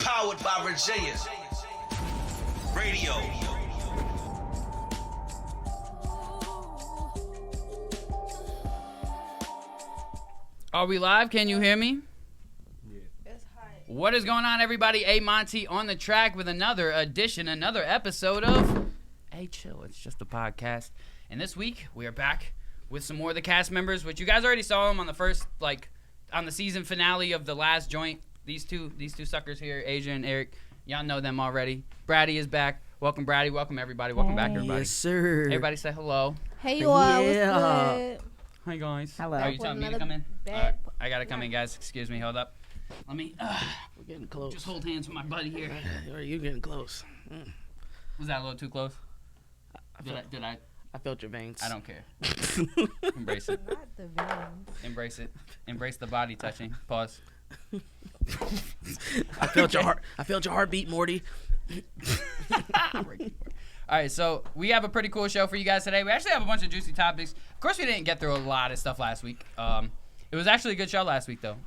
Powered by Virginia Radio. Are we live? Can you hear me? Yeah. It's hot. What is going on, everybody? A Monty on the track with another edition, another episode of Hey Chill. It's just a podcast. And this week, we are back with some more of the cast members, which you guys already saw them on the first, on the season finale of the last joint. These two suckers here, Asia and Eric. Y'all know them already. Bratty is back. Welcome, Bratty. Welcome, everybody. Welcome back, everybody. Yes, sir. Everybody say hello. Hey, you all. Yeah. What's good? Hi, guys. Hello. Are you telling me to come in? I got to come in, guys. Excuse me. Hold up. Let me We're getting close. just hold hands with my buddy here. You're getting close. Was that a little too close? Did I? I felt your veins. I don't care. Embrace it. Not the veins. Embrace it. Embrace the body touching. Pause. I felt your heart. I felt your heartbeat, Morty. All right, so we have a pretty cool show for you guys today. We actually have a bunch of juicy topics. Of course, we didn't get through a lot of stuff last week. It was actually a good show last week, though.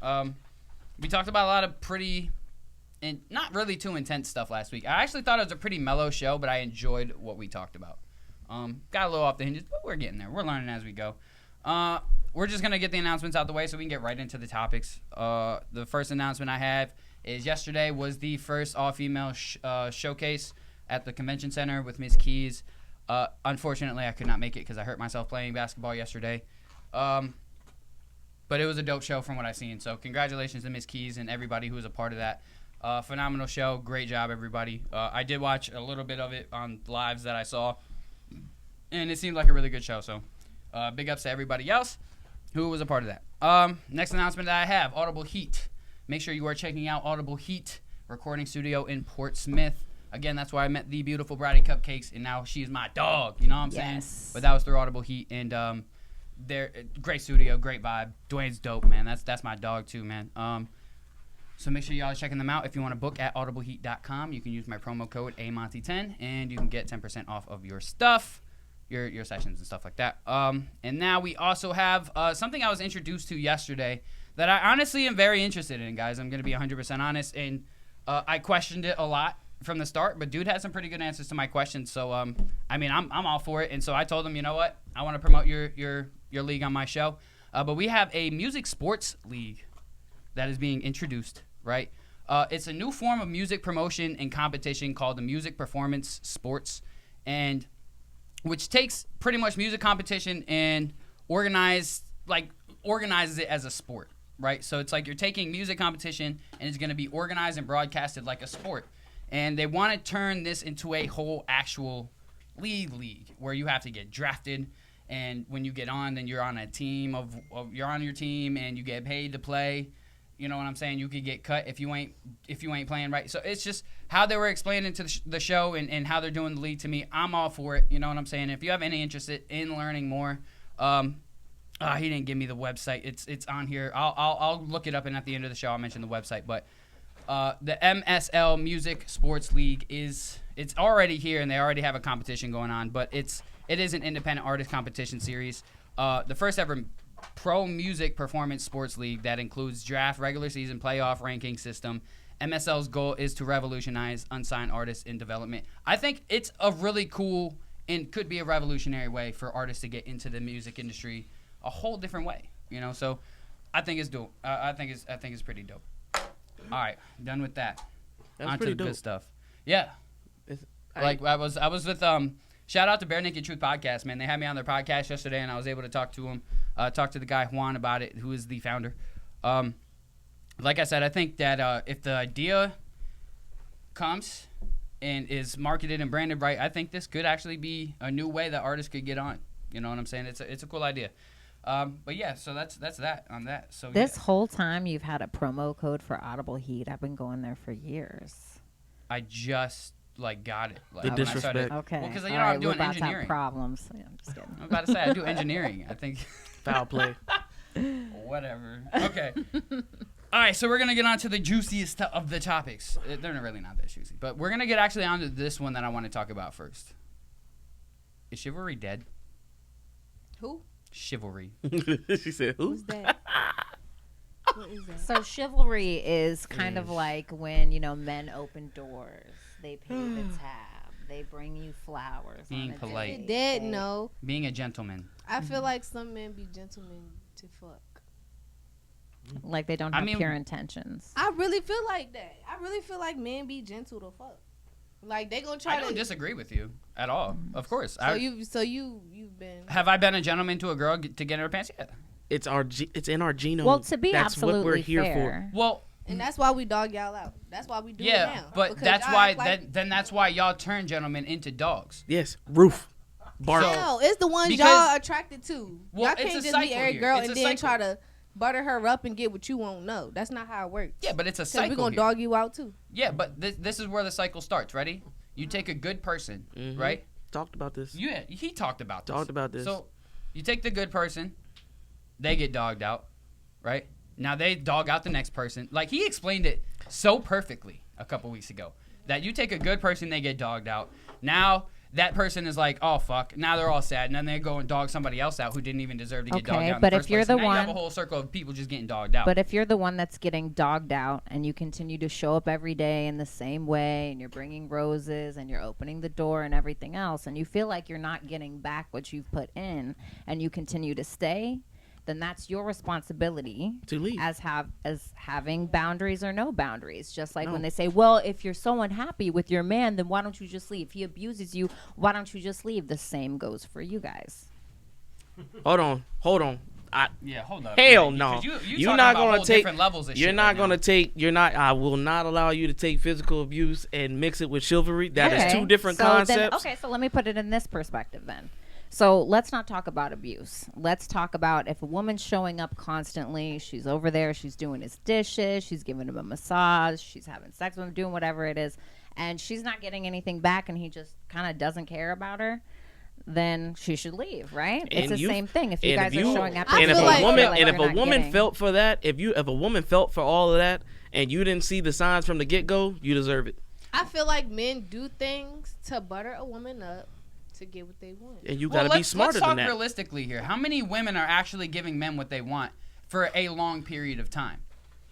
We talked about a lot of pretty and not really too intense stuff last week. I actually thought it was a pretty mellow show, but I enjoyed what we talked about. Got a little off the hinges, but we're getting there. We're learning as we go. We're just going to get the announcements out the way so we can get right into the topics. The first announcement I have is yesterday was the first all-female showcase at the convention center with Ms. Keys. Unfortunately, I could not make it because I hurt myself playing basketball yesterday. But it was a dope show from what I've seen. So congratulations to Ms. Keys and everybody who was a part of that. Phenomenal show. Great job, everybody. I did watch a little bit of it on lives that I saw. And it seemed like a really good show. So big ups to everybody else who was a part of that. Next announcement that I have, Audible Heat. Make sure you are checking out Audible Heat recording studio in Portsmouth. Again, that's where I met the beautiful Bratty Cupcakes, and now she's my dog. You know what I'm saying? But that was through Audible Heat, and they're great studio, great vibe. Dwayne's dope, man. That's my dog too, man. So make sure y'all are checking them out. If you want to book at audibleheat.com, you can use my promo code AMonty10, and you can get 10% off of your stuff, your sessions and stuff like that. And now we also have something I was introduced to yesterday that I honestly am very interested in, guys. I'm going to be 100% honest, and I questioned it a lot from the start, but dude had some pretty good answers to my questions. So, I'm all for it. And so I told him, you know what? I want to promote your league on my show. But we have a music sports league that is being introduced, right? It's a new form of music promotion and competition called the Music Performance Sports, and which takes pretty much music competition and organizes it as a sport, right? So it's like you're taking music competition and it's going to be organized and broadcasted like a sport. And they want to turn this into a whole actual league where you have to get drafted, and when you get on, then you're on a team you're on your team and you get paid to play. You know what I'm saying? You could get cut if you ain't playing right. So it's just how they were explaining to the show and how they're doing the league to me. I'm all for it. You know what I'm saying? If you have any interest in learning more, he didn't give me the website. It's on here. I'll look it up, and at the end of the show I'll mention the website. But the MSL Music Sports League it's already here, and they already have a competition going on. But it is an independent artist competition series. The first ever pro music performance sports league that includes draft, regular season, playoff ranking system. MSL's goal is to revolutionize unsigned artists in development. I think it's a really cool and could be a revolutionary way for artists to get into the music industry a whole different way. You know, so I think it's dope. I think it's pretty dope. All right, done with that. On to the good stuff. Yeah. I was with shout out to Bare Naked Truth Podcast, man. They had me on their podcast yesterday, and I was able to talk to him, talk to the guy Juan about it, who is the founder. Like I said, I think that if the idea comes and is marketed and branded right, I think this could actually be a new way that artists could get on. You know what I'm saying? It's a cool idea. But yeah, so that's that on that. So this whole time you've had a promo code for Audible Heat. I've been going there for years. I just got it. The disrespect. Okay. Well, because I'm doing about engineering. To have problems. Yeah, I'm just kidding. I'm about to say I do engineering. I think Foul play. Whatever. Okay. All right, so we're gonna get on to the juiciest of the topics. They're really not that juicy, but we're gonna get actually onto this one that I want to talk about first. Is Chivalry dead? Who? Chivalry. She said, "Who?" Who's that? What is that? So chivalry is kind of like when, men open doors. They pay the tab. They bring you flowers. Being on a polite. date. Dad, no. Being a gentleman. I feel like some men be gentlemen to fuck. Like they don't I have mean- pure intentions. I really feel like that. I really feel like men be gentle to fuck. Like they gonna try I don't to. disagree with you at all. Of course. So you've been. Have I been a gentleman to a girl to get in her pants? Yeah. It's in our genome. Well, to be That's absolutely what we're here fair. Well, And that's why we dog y'all out. That's why we do it yeah, now. but Because that's y'all why act like, then that's why y'all turn gentlemen into dogs. for. Yes, roof, bark. No, it's the ones Because- y'all attracted to. Well, Y'all it's can't a just cycle be every here. girl It's and a then cycle. try to butter her up and get what you won't know. That's not how it works. Yeah, but it's a Because cycle. we're gonna here. dog you out too. Yeah, but this is where the cycle starts. Ready? You take a good person, right? Talked about this. Yeah, he talked about this. Talked about this. So you take the good person, they get dogged out, right? Now they dog out the next person. Like he explained it so perfectly a couple weeks ago that you take a good person, they get dogged out. Now that person is like, oh fuck. Now they're all sad, and then they go and dog somebody else out who didn't even deserve to get dogged Okay, out. In but the if first you're place. the Now you have a one- whole circle of people just getting dogged out. But if you're the one that's getting dogged out and you continue to show up every day in the same way and you're bringing roses and you're opening the door and everything else and you feel like you're not getting back what you've put in and you continue to stay, then that's your responsibility To leave. as having boundaries or no boundaries. Just like No. when they say, well, if you're so unhappy with your man, then why don't you just leave? If he abuses you, why don't you just leave? The same goes for you guys. Hold on. yeah, hold up. Hell man, no. 'cause you're You're talking not about gonna whole take. different levels of You're shit not right gonna now. take. You're not. I will not allow you to take physical abuse and mix it with chivalry. That is Okay, two different so concepts. Then, okay, so let me put it in this perspective then. So let's not talk about abuse. Let's talk about if a woman's showing up constantly, she's over there, she's doing his dishes, she's giving him a massage, she's having sex with him, doing whatever it is, and she's not getting anything back and he just kind of doesn't care about her, then she should leave, right? It's And the you- same thing. If you and guys if are you- showing up, I And if feel a like- woman, like and if you're a not woman getting- felt for that, if a woman felt for all of that, and you didn't see the signs from the get go, you deserve it. I feel like men do things to butter a woman up to get what they want. And you Well, gotta be smarter let's talk than that. realistically here. How many women are actually giving men what they want for a long period of time?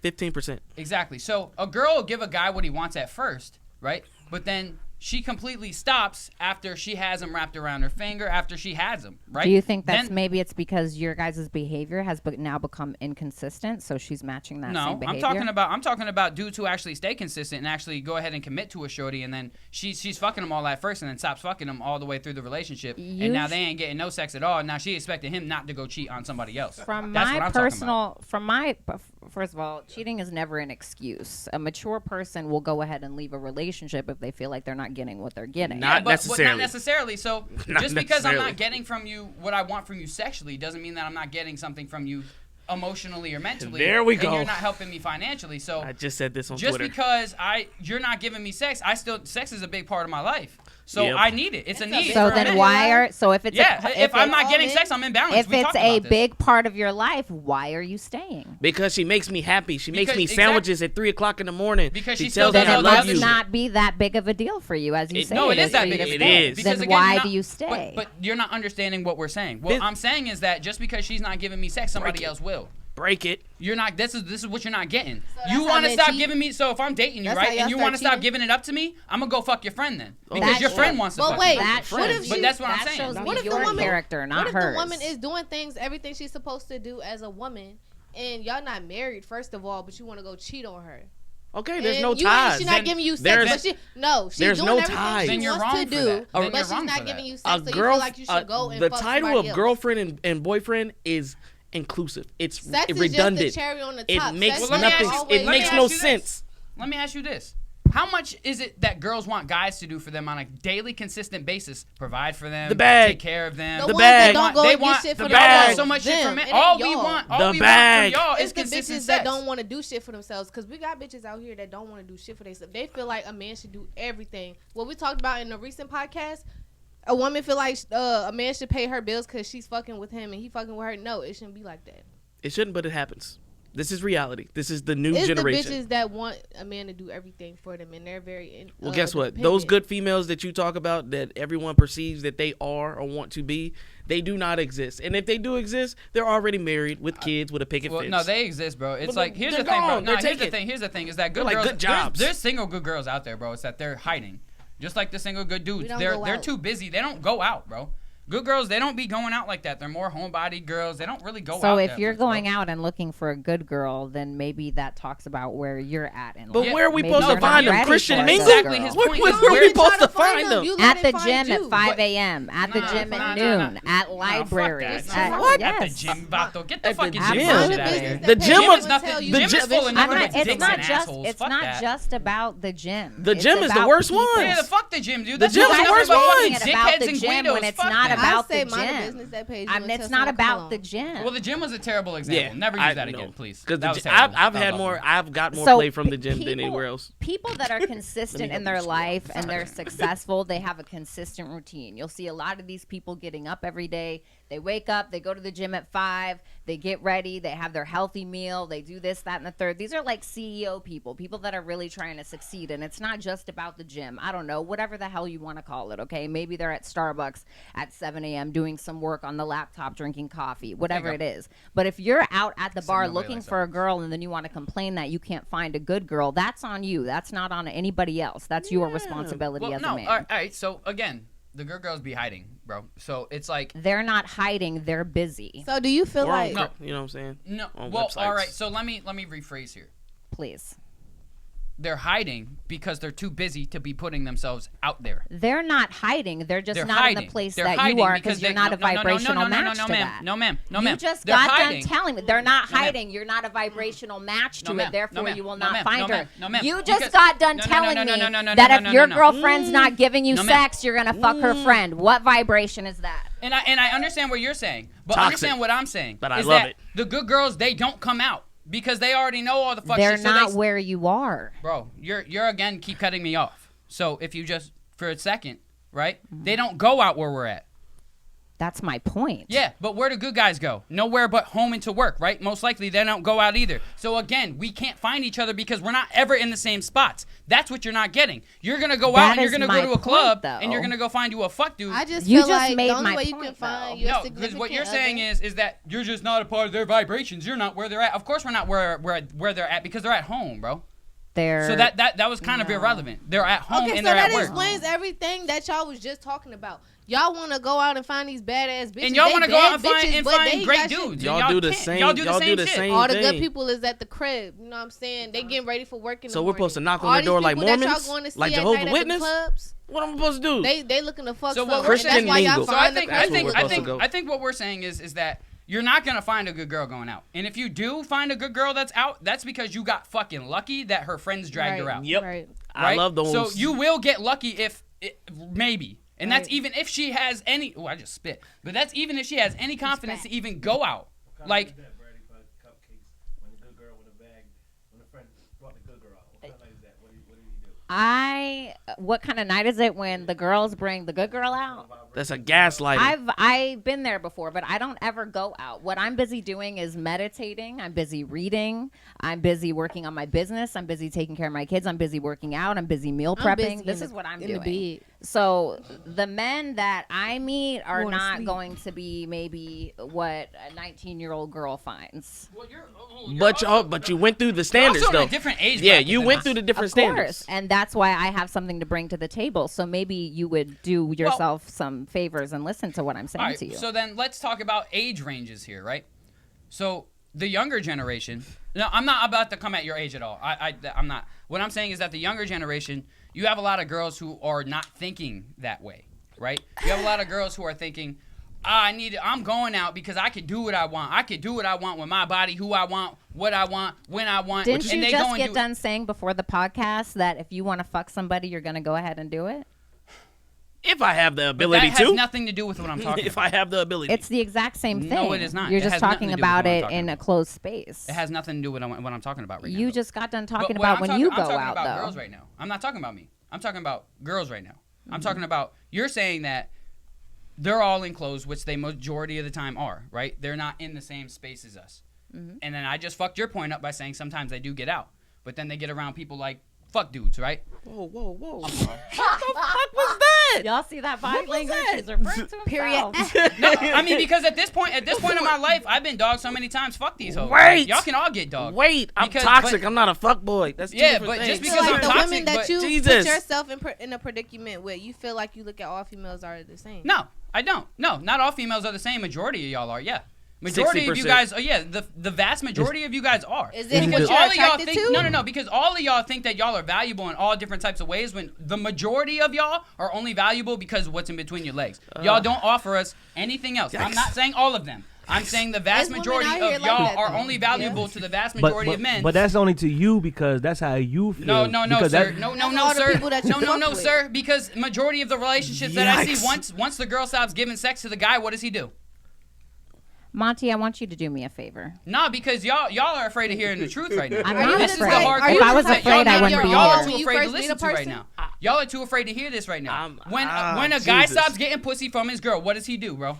15%. Exactly. So a girl will give a guy what he wants at first, right? But then she completely stops after she has him wrapped around her finger, after she has him, right? Do you think that's Then- maybe it's because your guys' behavior has now become inconsistent, so she's matching that same No, behavior? I'm talking about dudes who actually stay consistent and actually go ahead and commit to a shorty, and then she's fucking him all at first, and then stops fucking him all the way through the relationship, and now they ain't getting no sex at all. And now she expecting him not to go cheat on somebody else. From That's what my I'm talking about. personal, first of all, cheating is never an excuse. A mature person will go ahead and leave a relationship if they feel like they're not getting what they're getting. Not But necessarily. not necessarily. So Not just because I'm necessarily. not getting from you what I want from you sexually doesn't mean that I'm not getting something from you emotionally or mentally. There we and go. you're not helping me financially. So I just said this on just Twitter. because you're not giving me sex, sex is a big part of my life. So Yep. I need it. It's a It's a need. big So part for a then man. why if it's Yeah, if I'm not all getting men- sex, I'm imbalanced. if We it's talked a about this. big part of your life, why are you staying? Because she makes me happy. She makes Because- me sandwiches at 3:00 in the morning. Because she she still tells me does Then I it all the love must other you. shit. not be that big of a deal for you, as you say. No, it is that for you big to of a It stay. is. Because Then again, why you're not- do you stay? But you're not understanding what we're saying. What This- I'm saying is that just because she's not giving me sex, somebody else will. Break it. You're not. This is what you're not getting. that's You how want to men stop cheat? giving me. So if I'm dating you, That's right, how y'all and you start want to stop cheating? giving it up to me, I'm gonna go fuck your friend then, because That's your friend true. wants to. But fuck wait, you. That what if shows- But she- that's what I'm that saying. shows What me if the your woman- character, not what if hers. the woman is doing things, everything she's supposed to do as a woman, and y'all not married first of all, but you want to go cheat on her? Okay, there's And no you ties. She's not Then giving you sex, there's- but she's there's doing no everything ties. she Then you're wants wrong to for do, that. Then but you're she's wrong not for giving that. you sex, A so you girl, feel like you should go and the fuck title somebody of else. girlfriend and boyfriend is inclusive. It's Sex is redundant. just the cherry on the top. It makes Sex Well, let me nothing. ask you- It let me makes ask no you this. sense. Let me ask you this: how much is it that girls want guys to do for them on a daily, consistent basis? Provide for them, The bag. take care of them. The The ones bag. that don't go They and get want shit the for y'all bag. want so much shit them. from men. It All ain't we y'all. want, all The we bag. want from y'all It's is the consistent bitches sex. that don't want to do shit for themselves, because we got bitches out here that don't want to do shit for themselves. They feel like a man should do everything. What we talked about in the recent podcast, a woman feel like a man should pay her bills because she's fucking with him and he fucking with her. No, it shouldn't be like that. It shouldn't, but it happens. This is reality. This is the new It's generation. the bitches that want a man to do everything for them, and they're very. Well, guess what? dependent. Those good females that you talk about, that everyone perceives that they are or want to be, they do not exist. And if they do exist, they're already married with kids with a picket Well, fence. no, they exist, bro. It's But like here's the they're thing, bro. gone. No, They're here's the taken. thing. Here's the thing is that good They're like girls. good jobs. There's single good girls out there, bro. It's that they're hiding, just like the single good dudes. don't They're go out. too busy. They don't go out, bro. Good girls, they don't be going out like that. They're more homebody girls. They don't really go out. So if that you're much, bro. going out and looking for a good girl, then maybe that talks about where you're at in But life. where are we Maybe supposed to you're not find them? ready Christian for a Mingle? good Exactly girl. his Where point. we is supposed to find them? You At let the it find gym you. at 5 a.m. At the Nah, gym nah, at nah, noon. nah. At Nah, libraries. fuck that. At, At the yes. gym, Vato. Get the At the fucking gym. gym Find shit a out of business here. that The pays gym Gym was- is nothing. tell you Gym the is gym- full of I'm nothing not, but it's dicks not and just assholes. it's Fuck not that. just about the gym. The It's gym is the about worst people. one. Yeah, the fuck the gym, dude. The That's gym is nothing the worst but one. fucking It's about dickheads the and gym guidos. when it's Fuck not that. about I say the mind the gym. business that pays you I mean, and it's tell not someone, about "Come the on." gym. Well, the gym was a terrible example. Never use that again, please. Because That was I've terrible. had That was more. awful. I've got more So, play from the gym people- than anywhere else. People that are consistent in their life and they're successful, they have a consistent routine. You'll see a lot of these people getting up every day. They wake up, they go to the gym at 5, they get ready, they have their healthy meal, they do this, that, and the third. These are like CEO people that are really trying to succeed. And it's not just about the gym. I don't know, whatever the hell you want to call it, okay? Maybe they're at Starbucks at 7 a.m. doing some work on the laptop, drinking coffee, whatever it is. But if you're out at the bar nobody looking likes for a girl and then you want to complain that you can't find a good girl, that's on you. That's not on anybody else. That's your responsibility Well, as no, a man. all right. So again, the good girls be hiding, bro. So it's like They're not hiding. They're busy. So do you feel Or on like you know what I'm saying? no. On Well, all websites. right. So let me rephrase here. Please. They're hiding because they're too busy to be putting themselves out there. They're not hiding. They're just They're not hiding. in the place They're that hiding you are because because you're they- not a no, no, no, vibrational no, no, no, match no, to ma'am. that. No, ma'am. No, You ma'am. just They're got hiding. done telling me they're not No, ma'am. hiding. You're not a vibrational match to No, ma'am. it. Therefore, No, ma'am. you will No, not ma'am. find No, her. ma'am. No, ma'am. You Because- just got done No, no, telling no, no, me no, no, no, that no, if no, your no. girlfriend's not giving you No, ma'am. sex, you're gonna fuck her friend. What vibration is that? And I understand what you're saying, but Toxic. understand what I'm saying. But I is love that it. The good girls, they don't come out because they already know all the fuck They're shit. So not they, where you are. bro, you're again keep cutting me off. So if you just for a second, right? They don't go out where we're at. That's my point. Yeah, but where do good guys go? Nowhere but home and to work, right? Most likely they don't go out either. So again, we can't find each other because we're not ever in the same spots. That's what you're not getting. You're gonna go That out and you're is gonna my go to a club point, and you're though. gonna go find you a fuck dude. I just You feel just like made the only my way you point, can find though. your No, significant because what you're other- saying is that you're just not a part of their vibrations. You're not where they're at. Of course, we're not where they're at because they're at home, bro. They're So that was kind of irrelevant. They're at home Okay, and so they're at that work. explains everything that y'all was just talking about. Y'all want to go out and find these badass bitches. And y'all want to go out and bitches, but they find great got shit. dudes. Y'all and do the can't. same- Y'all do y'all do the shit. same All the good thing. people is at the crib. You know what I'm saying? They getting ready for work in the So we're morning. supposed to knock on All their these door like people that y'all Mormons? going to see Like at Jehovah's night at the Witness? clubs, What am I supposed to do? they looking to fuck. So what some, we're and saying- that's why y'all mingle. So I find think the That's I where think we're I supposed think to go. I think what we're saying is that you're not gonna find a good girl going out. And if you do find a good girl that's out, that's because you got fucking lucky that her friends dragged her out. Yep. Right. I Right? love those. So you will get lucky if maybe. And that's Right. even if she has any. Oh, I just spit. But that's even if she has any confidence to even go out. Like, that, Bratty, about Cupcakes, when the good girl with a bag, when a friend brought the good girl out. What kind of night is that? What do you do? what kind of night is it when the girls bring the good girl out? That's a gaslighting. I've been there before, but I don't ever go out. What I'm busy doing is meditating. I'm busy reading. I'm busy working on my business. I'm busy taking care of my kids. I'm busy working out. I'm busy meal I'm prepping. busy This in is the- what I'm in the doing. bed. So the men that I meet are Going to not sleep. going to be maybe what a 19-year-old girl finds. well, But you went through the standards also in though. a different age Yeah, bracket you than went us. through the different Of standards. course, and that's why I have something to bring to the table. So maybe you would do yourself some favors and listen to what I'm saying All right, to you. so then let's talk about age ranges here, right? So the younger generation. No, I'm not about to come at your age at all. I'm not. What I'm saying is that the younger generation, you have a lot of girls who are not thinking that way, right? You have a lot of girls who are thinking, I'm going out because I can do what I want. I can do what I want with my body, who I want, what I want, when I want. Didn't and you they go just and get do- done saying before the podcast that if you want to fuck somebody, you're going to go ahead and do it? If I have the But ability that has to. nothing to do with what I'm talking If about. I have the ability. It's the exact same thing. No, it is not. You're It just has nothing talking to do with about what I'm it talking in a about. closed space. It has nothing to do with what I'm talking about right now. You though. just got done But talking what about I'm when talking- you I'm go talking out, about though. girls right now. I'm not talking about me. I'm talking about girls right now. I'm talking about you're saying that they're all enclosed, which they majority of the time are, right? They're not in the same space as us. Mhm. And then I just fucked your point up by saying sometimes they do get out, but then they get around people like fuck dudes, right? Whoa. What the fuck was that? Y'all see that body What was language? that? He's referring to himself. No, I mean because at this point in my life, I've been dogged so many times. Fuck these hoes. Wait. Y'all can all get dogged. Wait, I'm Because- toxic. but- I'm not a fuck boy. That's two Yeah, different but just things. So because like I'm the toxic, women that but- you Jesus. put yourself in a predicament with, you feel like you look at all females are the same. No, I don't. No, not all females are the same. Majority of y'all are. Yeah. Majority of you 60%. guys, the vast majority of you guys are. Is it because what you're all of y'all attracted think to? no, because all of y'all think that y'all are valuable in all different types of ways when the majority of y'all are only valuable because of what's in between your legs. Y'all don't offer us anything else. I'm not saying all of them. I'm saying the vast There's majority women out here of like y'all that, are though. only valuable to the vast But, majority of men. but that's only to you because that's how you feel. No, Because sir. that- No, That's all the sir. people that you fuck No, with. sir. Because majority of the relationships that I see, Yikes. once the girl stops giving sex to the guy, what does he do? Monty, I want you to do me a favor. Nah, because y'all are afraid of hearing the truth right now. I'm Are you not the This is the afraid. hard Are you If I truth was that afraid, I wouldn't be y'all are here. too When you afraid to first meet listen a to right person? now. Y'all are too afraid to hear this right now. I'm- When a guy Jesus. stops getting pussy from his girl, what does he do, bro?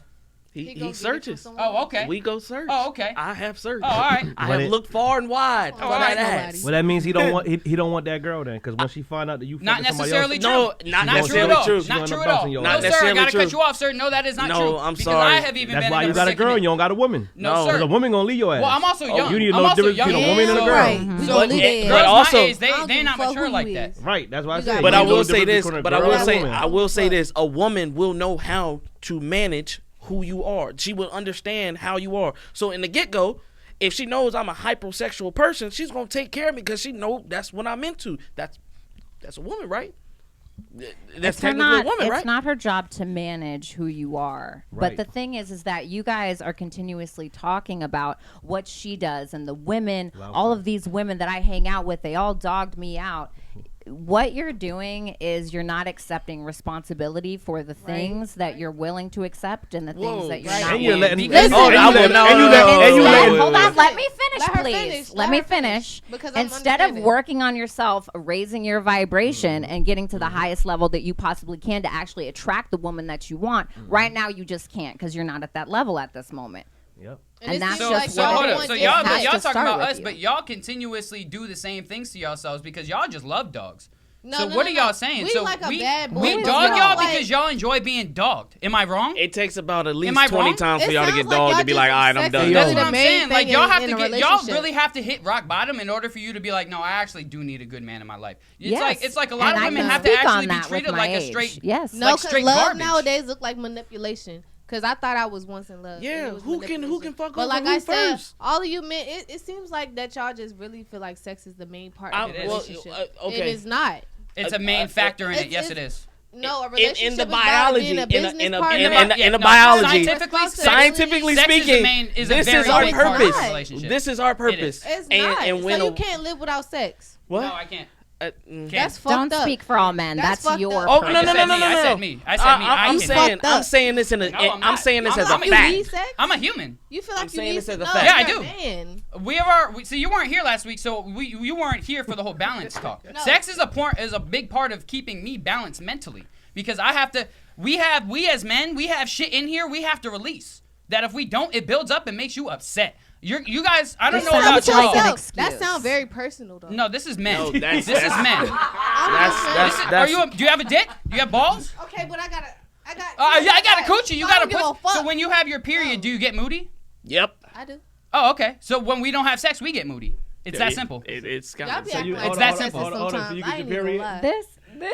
He go get it from searches. someone. Oh, okay. We go search. Oh, okay. I have searched. Oh, all right. I But have it- looked far and wide Oh, for all that right, ass. nobody. Well, that means he don't want he don't want that girl then, because when she find out that you Not fucking somebody necessarily else, true. No, not Not true at necessarily all. true. She Not gonna true end at up all. busting your No, ass. Not sir. I necessarily gotta true. cut you off, sir. No, that is not No, true. I'm because sorry. I have even that's been why in you a got a girl and predicament. you don't got a woman. No, No. sir. Because a woman gonna leave your ass. Well, I'm also young. You need to I'm know the also difference young. between a woman and a Yeah, girl. right. Mhm. We But- gonna leave but their Girls ass. also- my age, I they're don't not give a fuck mature who like he that. is. Right, that's why I You said. got you But I know the will say difference this. between a But I girl will and a say. woman. I will say Fuck. this. A woman will know how to manage who you are. She will understand how you are. So in the get go, if she knows I'm a hypersexual person, she's gonna take care of me because she know that's what I'm into. That's a woman, right? That's It's her technically not, a woman, it's right? not her job to manage who you are. Right. But the thing is that you guys are continuously talking about what she does and the women, Wow. all of these women that I hang out with, they all dogged me out. What you're doing is you're not accepting responsibility for the things that you're willing to accept and the things Whoa. that you're Right. not And you're willing letting. to Listen, accept. Oh, and I you will let- no, and you no, let- no, and you no, let- no, Hold no, on, no. let me finish, Let her please. finish. Let Let me her finish, finish. because I'm Instead of understanding. working on yourself, raising your vibration, and getting to the highest level that you possibly can to actually attract the woman that you want, right now you just can't because you're not at that level at this moment. Yep. And it that's seems So, just like so what hold it up. is. So It y'all has talking to start about with us, you. but y'all continuously do the same things to yourselves because y'all just love dogs. No, So no, what no, are y'all no. saying? We So like a we bad boy, we but dog we don't y'all like- because y'all enjoy being dogged. Am I wrong? It takes about at least Am I 20 wrong? times for It y'all to sounds get like dogged y'all to be just like, all right, I'm sex done. is That's really what the I'm main saying. Like thing y'all in- have in to a get, y'all relationship. really have to hit rock bottom in order for you to be like, no, I actually do need a good man in my life. It's Yes. like a lot And of I women can have to speak on actually be that with treated my like a age. straight. Yes. No, like because straight love garbage. nowadays look like manipulation. Because I thought I was once in love. Yeah, and it was who can manipulation. fuck But over like who I said, first? all of you men, it seems like that y'all just really feel like sex is the main part of It a is. relationship. Okay. It is not. It's a main factor in it. it's- Yes, it is. No, a In relationship the is about biology, being a in business a partner. No, biology, scientifically, Sex- scientifically sex is speaking, a main- is a this very is our big part of a purpose. relationship. This is our purpose. It's not. And when so you a- can't live without sex. what? No, I can't. Mm. That's Don't fucked up. speak for all men. That's That's, fucked your. up. Oh purpose. no no no said no me. no I no! said me. I said me. I I'm can. saying Fucked up. I'm saying this in a No, I'm I'm not. saying this as a I'm- You fact. need sex? I'm a human. You feel like I'm you saying need this as a no, fact. Yeah, I you're do. a man. So you weren't here last week, so you weren't here for the whole balance talk. No. Sex is a big part of keeping me balanced mentally because I have to. We as men, we have shit in here we have to release. That if we don't, it builds up and makes you upset. You guys, I don't know sounds about like y'all. an Yourself. That excuse. sounds very personal though. No, this is men. No, that's- this is that's- men. That's Do you have a dick? Do you have balls? Okay, but I got. Yeah, I got a coochie. You So got I a don't give a pussy. So fuck. when you have your period, No. do you get moody? Yep. I do. Oh, okay. So when we don't have sex, we get moody. It's that simple. It's Y'all got be so acting you- like It's that princesses simple. Hold on, so you sometimes. get I your ain't even period? gonna lie. This.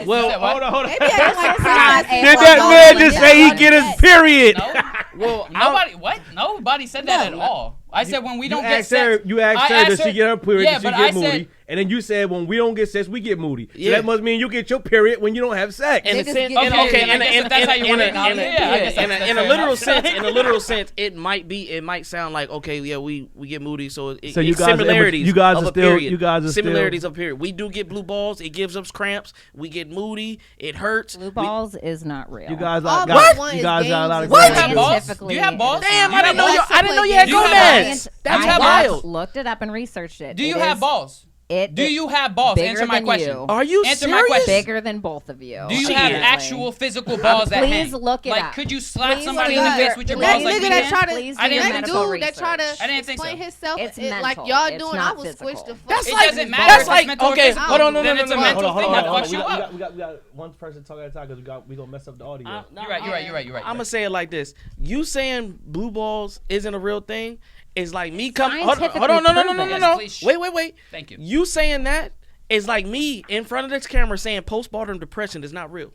well, Said what? Hold on. They be acting like not princesses. a Did Well, that no, man no, just no, say he no, get his no. period? No. well, Nobody. What? Nobody said that No. at all. I said when we don't you get asked her, sex. you asked I her, asked does she get her period? Yeah, does she but get I moody? said. And then you said when we don't get sex, we get moody. So Yeah. that must mean you get your period when you don't have sex. in a Niggas sense, get in period. okay, Okay, in I guess if that's how you want it now, yeah, I guess that's in a fair literal enough. sense, in a literal sense, it might sound like okay, yeah, we get moody, so So you it's guys are- similarities. you guys of are a still- period. you guys are still- similarities of period. We do get blue balls. It gives us cramps. We get moody. It hurts. Blue balls is not real. You guys All got I want you is guys got a games lot of and Do you What? have balls? Scientifically, Do you have balls? it is Damn, You I didn't have know you. balls? I didn't know you had Do you have gonads. balls? That's Do you have wild. balls? Looked it up and researched it. Do you It have is- balls? Do you have balls? bigger Answer my than question. you. Are you Answer my serious? question. Bigger than both of you. Do you Shit. have actual physical balls that hang? Please look it like, up. could you slap Please somebody look in it the up. face with your The balls next like nigga we that can? try to, Please I do didn't your that medical dude that try to research. I didn't think explain so. himself, It's like mental. y'all It's doing, I not was physical. squished the fuck. That's It like doesn't matter that's if it's like mental or okay. physical. Hold on, no, Then no, it's no, a no, mental no. thing that fucks you up. We got one person talking at a time because we gonna mess up the audio. You're right. I'm gonna say it like this: you saying blue balls isn't a real thing is like me coming. Hold on, Scientifically no. Yes, please. Wait. Thank you. You saying that is like me in front of this camera saying postpartum depression is not real.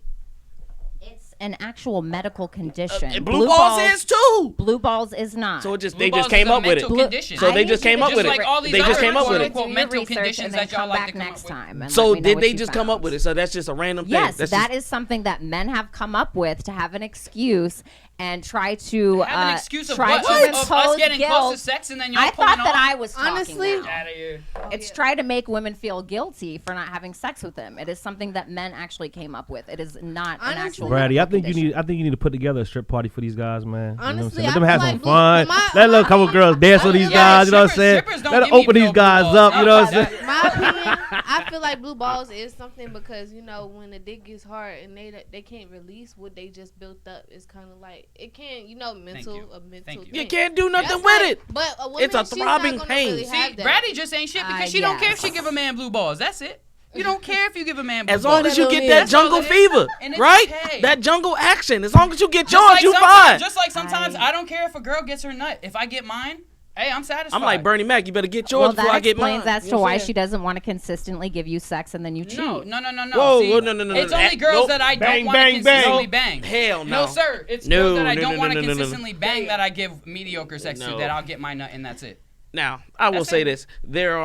It's an actual medical condition. And blue balls is too. Blue balls is not. So it just Blue they just balls is came a up with it. mental condition. So they I just need you came to up with just it. like all these They just other came up with it. quote-unquote Do your mental research conditions and then that y'all come like back to come next up with. time. And So let me know did what they you just come found. up with it? So that's just a random thing. Yes, That's that just, is something that men have come up with to have an excuse and try to Have an excuse of try what? to Of us impose getting guilt. close to sex and then y'all I pulling thought that off? I was talking Honestly, now. Outta here. It's try to make women feel guilty for not having sex with them. It is something that men actually came up with. It is not an actual Bratty, medical condition. I think you need to put together a strip party for these guys, man. Honestly, you know what I'm saying? Let I them have feel some like fun. my- Let a little couple girls dance with these Yeah, guys. You know what I'm saying? strippers don't Let them give me open no these guys blue up. balls. You know what I'm saying? My opinion, I feel like blue balls is something because when the dick gets hard and they can't release what they just built up, it's kind of like it can't mental you. a mental Thank you. you thing. can't do nothing That's with like- it. But a woman, It's a she's throbbing not gonna pain. really See, have that. Bratty just ain't shit because she don't care if she give a man blue balls. That's it. You don't care if you give a man blue As balls. long as you get that That's all jungle it is. fever, And it's right? okay. That jungle action. As long as you get Just yours, like you sometimes- fine. Just like sometimes I don't care if a girl gets her nut. If I get mine, hey, I'm satisfied. I'm like Bernie Mac. You better get yours Well, before I that get mine. explains as You to know what why I'm she saying? doesn't want to consistently give you sex and then you cheat. No. Whoa, See, whoa, no. It's only girls Nope. that I don't Bang, want to bang, bang. consistently bang. Hell no. No, sir. It's No, girls that I no, don't no, want to no, no, no. consistently bang that I give mediocre sex to No. that I'll get my nut and that's it. Now, I will That's say it. this: there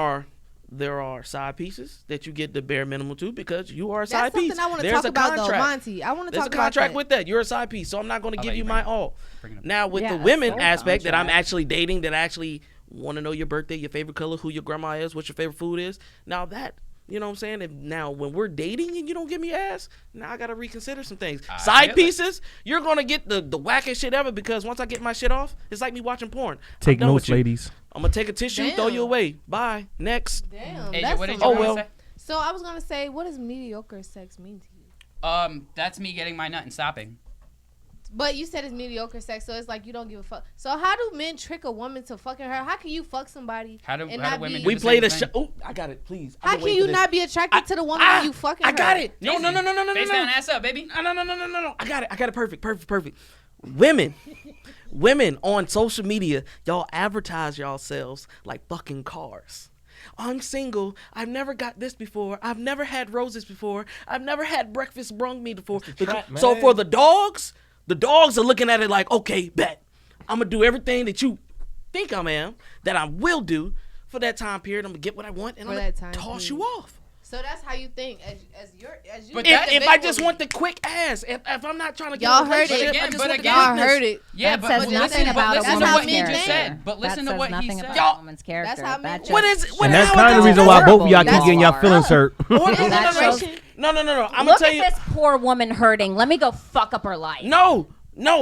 are side pieces that you get the bare minimum to because you are a That's side something piece. I want to There's talk a about contract. though, Monty. I want to There's talk a about contract that. with that. You're a side piece, so I'm not going to I'll give let you you my bring it all. Bring it up. Now, with Yeah, the that's women full aspect that I'm contract. actually dating, that actually want to know your birthday, your favorite color, who your grandma is, what your favorite food is. Now that, you know what I'm saying? If now when we're dating and you don't give me ass, now I got to reconsider some things. I Side feel it. pieces, you're going to get the wackest shit ever because once I get my shit off, it's like me watching porn. Take I'm done notes, with you. ladies. I'm going to take a tissue, throw Damn. you away. Bye. Next. Damn, AJ, that's what did some- you Oh, want to well. say? So I was gonna say, what does mediocre sex mean to you? That's me getting my nut and stopping. But you said it's mediocre sex, so it's like you don't give a fuck. So how do men trick a woman to fucking her? How can you fuck somebody? How do not women be- do We the played same a show. thing? Oh, I got it. Please. How can you not be attracted to the woman when you fucking her? I got it. No. Easy. Face down, ass up, baby. No. I got it. Perfect. Women on social media, y'all advertise yourselves like fucking cars. I'm single. I've never got this before. I've never had roses before. I've never had breakfast brung me before. trap, So man. for the dogs are looking at it like, okay, bet. I'm going to do everything that you think I am, that I will do for that time period. I'm going to get what I want, and For I'm that going to time toss period. you off. So that's how you think as you. But If I just want the quick ass, if I'm not trying to get Y'all a heard it. relationship, I Again, just but want the again- y'all goodness. heard it. Yeah, That but says listen, nothing about a listen to woman's what he character. just said. But listen that to says what nothing he said. about Y'all- a woman's character. That's how men That work. just- What is And that's how kind of the does reason that why work? both of y'all keep That's getting y'all hard. feelings hurt. No. That shows- I'm gonna Look tell at you. this poor woman hurting. Let me go fuck up her life. No.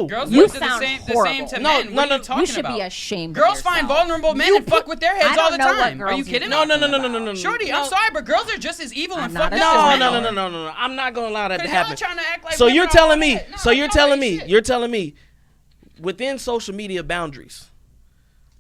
Girls You do the sound same horrible. to No, men. no, What no. are you talking You should about? be ashamed. Girls of find yourself. vulnerable men and fuck with their heads I all don't the know what time. Are you girls kidding you're me? No. Shorty, I'm sorry, but girls are just as evil and I'm fucked not up as a- men. No. I'm not gonna allow that to Because y'all happen. trying to act like So women you're are telling all me. that. No, So you're y'all telling ain't me. shit. You're telling me. Within social media boundaries,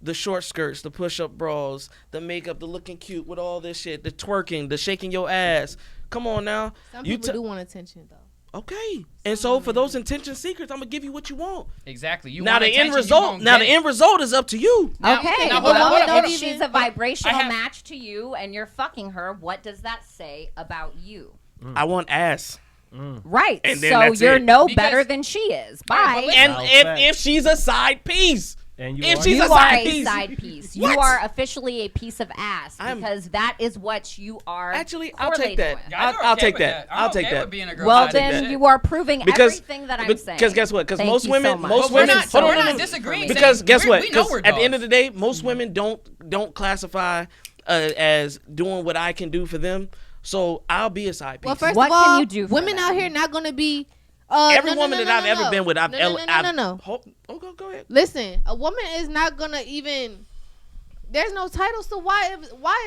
the short skirts, the push-up bras, the makeup, the looking cute with all this shit, the twerking, the shaking your ass. Come on now. Some You people do want attention though. Okay. And so for those intention secrets, I'm gonna give you what you want. Exactly. You Now want the attention, end you result. gonna Now get the it. end result is up to you. Now- Okay, now, but hold on. if she's a vibrational I have- match to you and you're fucking her, what does that say about you? I want ass. Right. And then So that's you're it. no Because- better than she is. All right, Bye. but listen- And Now, fact. if she's a side piece. And you If are- she's You a are side a piece. side piece. What? You are officially a piece of ass I'm- because that is what you are. Actually, I'll take correlated that. with. Guys are I'll okay take with that. I'm I'll take okay that. with being a girl Well, side of then shit. you are proving Because- everything that I'm saying. Because guess what? Because Thank most you women, so much. most But we're women, not- hold on, we're no, not no. disagreeing. Because saying guess what? we know 'Cause we're at the end dogs. of the day, most women don't classify as doing what I can do for them. So I'll be a side piece. Well, first What of all, can you do for women them? out here not gonna be. Every no, woman no, that no, I've no, ever been with, no. go ahead. Listen, a woman is not gonna even There's no title, so why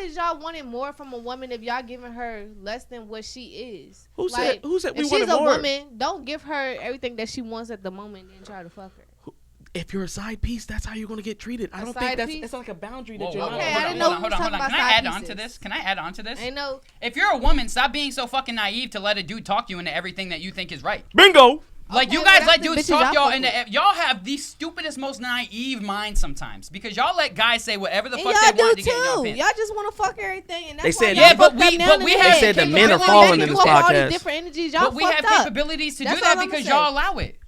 is y'all wanting more from a woman if y'all giving her less than what she is? Who said we if wanted she's a more? woman, don't give her everything that she wants at the moment and try to fuck her. If you're a side piece, that's how you're gonna get treated. I don't think it's like a boundary that you're not. Okay, I didn't know. Hold on. Can I add on to this? I know. If you're a woman, stop being so fucking naive to let a dude talk you into everything that you think is right. Bingo. Like, Okay, you guys well, let that's the dudes bitches talk y'all y'all into. fuck Y'all have the stupidest, most naive minds sometimes because y'all let guys say whatever the And fuck y'all they want do to get in your too. pants. Y'all just want to fuck everything, and that's They said- why y'all Yeah, but fucked we- up now but in the we head. have- They said the men are Women falling make in you this go all these podcast. different energies. Y'all But we have fucked up. capabilities to That's do that all I'ma because say. y'all allow it.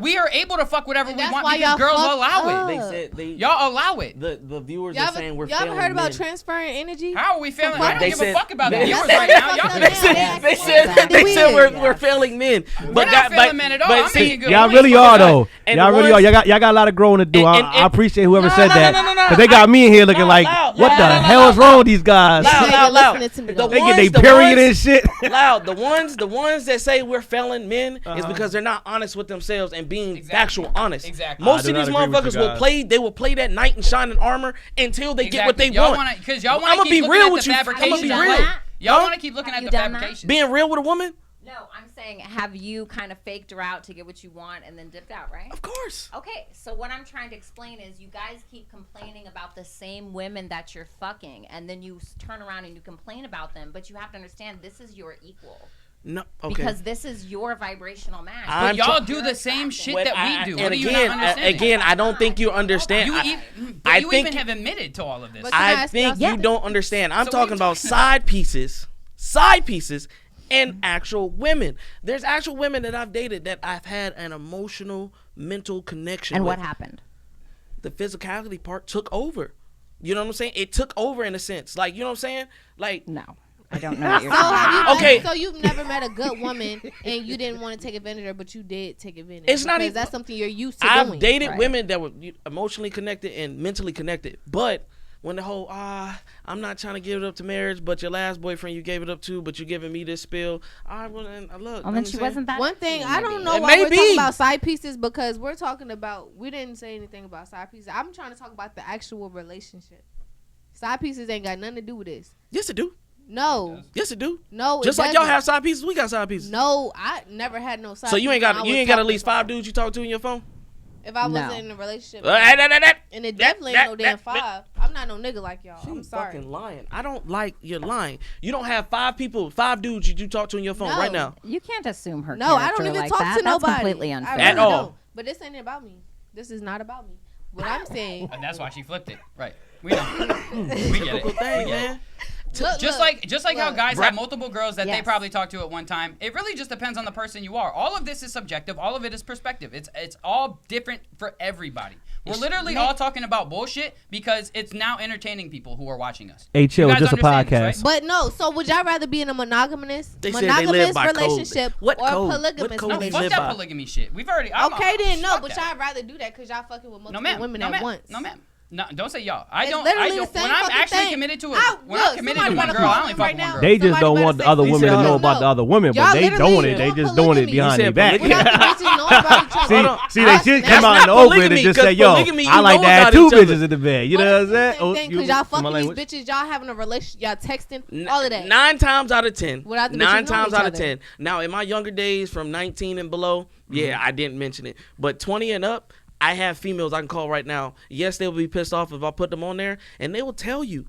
We are able to fuck whatever And we that's want why because y'all girls fucked allow up. it. They said Y'all allow it. the viewers Y'all are saying we're ever failing heard about men. transferring energy? How are we failing? Fuck I don't They give said- a fuck about the They viewers said- right now. Y'all They can said- They Exactly. said Weird. we're failing men. We're not failing men at all. I'm see, making good Y'all points. really are though. And Y'all the really are. ones- Y'all got a lot of growing to do. And- I appreciate whoever No, said no, that. no, no. Cause they got me in here looking like, Loud, what the loud, hell loud, is wrong with these guys? Loud, Now loud, you're loud. listening to me, The though. They get ones- they the period ones- and shit. Loud. The ones that say we're failing men is because they're not honest with themselves and being factual honest. Exactly. Most I of do these not agree with motherfuckers you will guys. play. They will play that knight in shining armor until they get what they Y'all want. Because y'all want I'ma to be keep real looking with at you. the I'ma be fabrication. real. That? Y'all Huh? want to keep looking Have at you the done that? fabrication. Being real with a woman, No, I'm saying, have you kind of faked her out to get what you want and then dipped out, right? of course. Okay, so what I'm trying to explain is you guys keep complaining about the same women that you're fucking, and then you turn around and you complain about them, but you have to understand this is your equal. No, okay. Because this is your vibrational match. I'm But y'all tr- do the same shit When that I- we do. and What are you again, not understanding? again, I don't think you understand. You, I you think even have admitted to all of this. But can I I ask think y'all you don't understand. I'm So what are you talking about talking side pieces, and actual women. There's actual women that I've dated that I've had an emotional, mental connection And with. what happened? The physicality part took over. You know what I'm saying? It took over in a sense. Like, you know what I'm saying? Like, No, I don't know what you're So have you, Okay. So you've never met a good woman and you didn't want to take advantage of her, but you did take advantage. It's not because even- that's something you're used to I've doing. dated Right. women that were emotionally connected and mentally connected. But when the whole, I'm not trying to give it up to marriage, but your last boyfriend you gave it up to, but you giving me this spill. Look. Well, then she wasn't that. One thing, into I you, don't maybe. know It why may we're talking be. about side pieces because we're talking about, we didn't say anything about side pieces. I'm trying to talk about the actual relationship. Side pieces ain't got nothing to do with this. Yes, it do. No. Yes, it do. No, it Just like y'all doesn't. have side pieces, we got side pieces. No, I never had no side So you ain't pieces when got I you was ain't got at talking least about- 5 dudes you talk to in your phone. If I No. wasn't in a relationship. That- And it definitely ain't no damn 5. I'm not no nigga like y'all. I'm She's sorry. fucking lying. I don't like you're lying. You don't have 5 dudes you talk to in your phone No. right now. You can't assume her. No, I don't character even like talk that. to That's nobody. completely I unfair. really At all. don't. But this ain't about me. This is not about me. What I'm saying. And that's why she flipped it. Right. We know. We get it. Typical We thing, get it. man. Just like how look. guys have multiple girls that they Yes. probably talk to at one time. It really just depends on the person you are. All of this is subjective. All of it is perspective. It's all different for everybody. We're literally all talking about bullshit because it's now entertaining people who are watching us. Hey, chill, You guys just a understand podcast. this, right? But no, so would y'all rather be in a monogamous They said they live by code. relationship What or code? a polygamous What code No, they fuck live that by? polygamy shit. We've already. Okay then, no, fuck but that. y'all rather do that because y'all fucking with multiple No, ma'am. women No, at ma'am. once. No, ma'am. No, don't say y'all. I It's don't. literally I don't. the same When I'm fucking actually thing. committed to it, I- when look, I'm committed somebody to one better girl, call I only him fuck right one now. girl. They just Somebody don't better want the say other He women said, to know hold about on. the other women, Y'all but they literally doing it. They doing just doing it polygamy. behind He their said back. We're not the bitches know about each other. See, they should come out in the not open and polygamy, just say, 'cause yo, polygamy, I you like know to have about 2 each other. bitches in the bed. You know what I'm saying? Because y'all my fucking these language. bitches, y'all having a relationship, y'all texting, all of that. 9 times out of 10. Without the bitches 9 knowing times each out of other. 10. Now, in my younger days, from 19 and below, yeah, I didn't mention it. But 20 and up, I have females I can call right now. Yes, they'll be pissed off if I put them on there, and they will tell you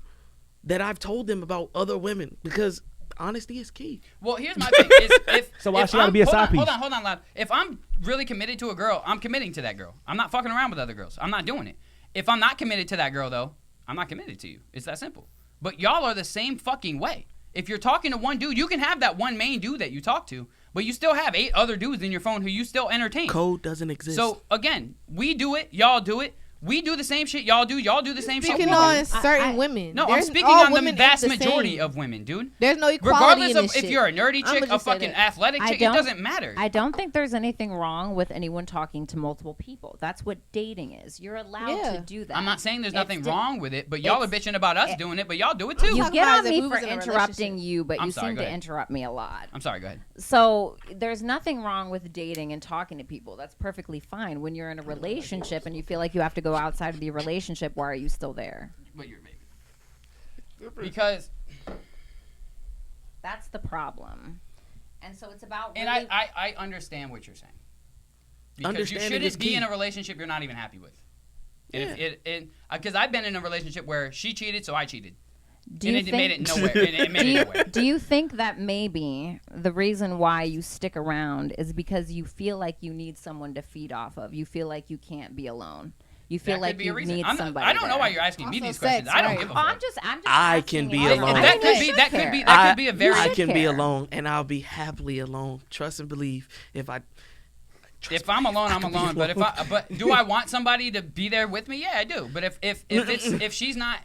that I've told them about other women because honesty is key. Well, here's my thing. So why if she gotta I'm- be a hold side on, piece? Hold on, lad. If I'm really committed to a girl, I'm committing to that girl. I'm not fucking around with other girls. I'm not doing it. If I'm not committed to that girl, though, I'm not committed to you. It's that simple. But y'all are the same fucking way. If you're talking to one dude, you can have that one main dude that you talk to, but you still have 8 other dudes in your phone who you still entertain. Code doesn't exist. So, again, we do it. Y'all do it. We do the same shit y'all do. Y'all do the same shit we Speaking do. on certain women. No, I'm There's- speaking all on the women vast ain't the majority same. of women, dude. There's no equality Regardless in of this if shit. you're a nerdy I'ma chick, a just say fucking that. athletic I chick, it don't- doesn't matter. I don't think there's anything wrong with anyone talking to multiple people. That's what dating is. You're allowed Yeah. to do that. I'm not saying there's It's nothing di- wrong with it, but y'all are bitching about us doing it, but y'all do it too. You talking get about on as if me we for was in a interrupting relationship. you, but I'm you sorry, seem go to ahead. interrupt me a lot. I'm sorry, go ahead. So there's nothing wrong with dating and talking to people. That's perfectly fine. When you're in a relationship and you feel like you have to go outside of the relationship, why are you still there? But you're a baby. Because That's the problem. And so it's about and really I understand what you're saying. Because Understanding you is shouldn't be key. in a relationship you're not even happy with. Yeah. Because I've been in a relationship where she cheated, so I cheated. Do you And it made it think nowhere. It made it nowhere. do you think that maybe the reason why you stick around is because you feel like you need someone to feed off of? You feel like you can't be alone. You feel That like could be a you reason. need somebody. I don't know there. why you're asking me Also these questions. sex, I don't right. give a Oh, fuck. I'm just I asking can be you. alone. That could You be should that care. could be that could be a very. I can be care. alone, and I'll be happily alone. Trust and believe. If I'm alone, I'm alone. But do I want somebody to be there with me? Yeah, I do. But if she's not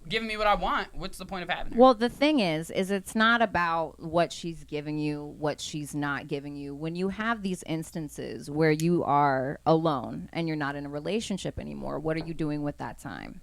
giving me what I want, what's the point of having her? Well, the thing is it's not about what she's giving you, what she's not giving you. When you have these instances where you are alone and you're not in a relationship anymore, what are you doing with that time?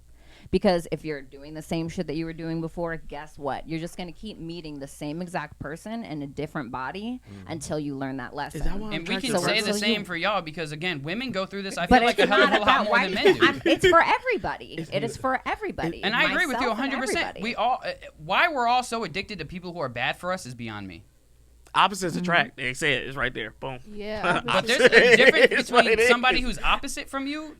Because if you're doing the same shit that you were doing before, guess what? You're just going to keep meeting the same exact person in a different body until you learn that lesson. Is that why I'm And we can attracted say to the her? same for y'all because again, women go through this. I But feel like it's a hell of not a lot about more why than men do. it's for everybody. It is for everybody. And I agree with you Myself and 100%. everybody. We all why we're all so addicted to people who are bad for us is beyond me. Opposites attract. They say it. It's right there. Boom. Yeah. But there's a difference It's what between it somebody is. who's opposite from you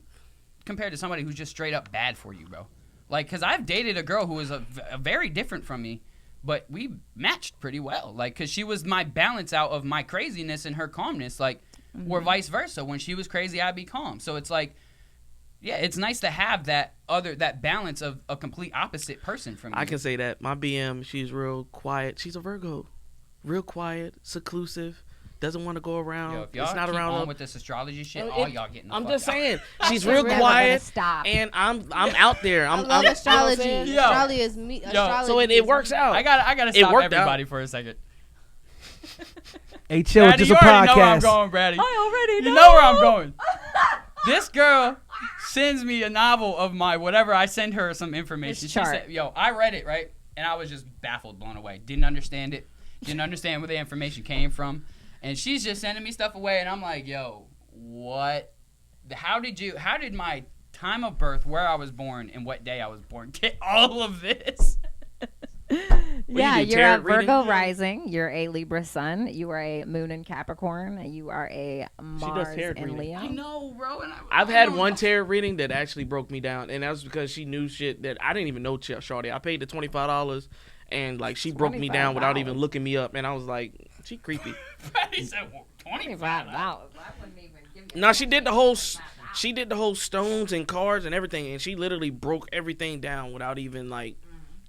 compared to somebody who's just straight up bad for you, bro. Like, because I've dated a girl who was a very different from me, but we matched pretty well. Like, because she was my balance out of my craziness and her calmness, like, or vice versa. When she was crazy, I'd be calm. So it's like, yeah, it's nice to have that balance of a complete opposite person from you. I can say that. My BM, she's real quiet. She's a Virgo. Real quiet, seclusive, doesn't want to go around. Yo, if y'all it's not keep around on with this astrology shit, It- all y'all getting the I'm fuck just out. saying. She's She's real never quiet, gonna stop. and I'm out there. I I'm love I'm, astrology. You know what I'm saying? Yo. Astrology is me. Astrology So is it works me. out. I gotta It stop worked out. everybody for a second. Hey, chill. Bratty, Just you a already know where I'm podcast. going, Bratty. I already You know where I'm going. This girl sends me a novel of my whatever. I send her some information. This She chart. said, "Yo, I read it, right?" And I was just baffled, blown away. Didn't understand it. Didn't understand where the information came from. And she's just sending me stuff away, and I'm like, "Yo, what? How did my time of birth, where I was born, and what day I was born get all of this?" Yeah, you do, you're tarot a Virgo reading? rising. You're a Libra sun. You are a moon in Capricorn. You are a Mars tarot in reading. Leo. I know, bro. And I've had one tarot reading that actually broke me down, and that was because she knew shit that I didn't even know. Shawty, I paid the $25, and like she broke me down without even looking me up, and I was like, she creepy. He said, well, $25. I wouldn't even give you No, she did the whole stones and cards and everything, and she literally broke everything down without even like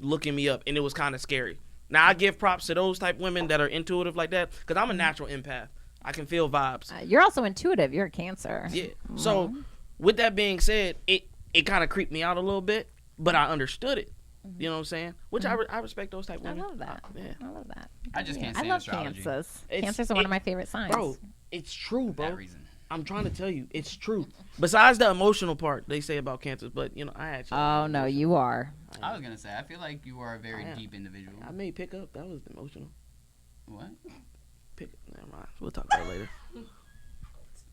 looking me up, and it was kind of scary. Now I give props to those type women that are intuitive like that, because I'm a natural empath. I can feel vibes. You're also intuitive. You're a Cancer. Yeah. So with that being said, it kind of creeped me out a little bit, but I understood it. You know what I'm saying? Which I respect those type I women. love that. Yeah. I love that. I just can't I stand love astrology. Cancers. It's- Cancers are one of my favorite signs. Bro, it's true, That bro. reason. I'm trying to tell you, it's true. Besides the emotional part they say about cancers, but you know, I actually Oh no, you are. I was gonna say, I feel like you are a very I am. deep individual. I may pick up. That was emotional. What? Never mind. We'll talk about it later.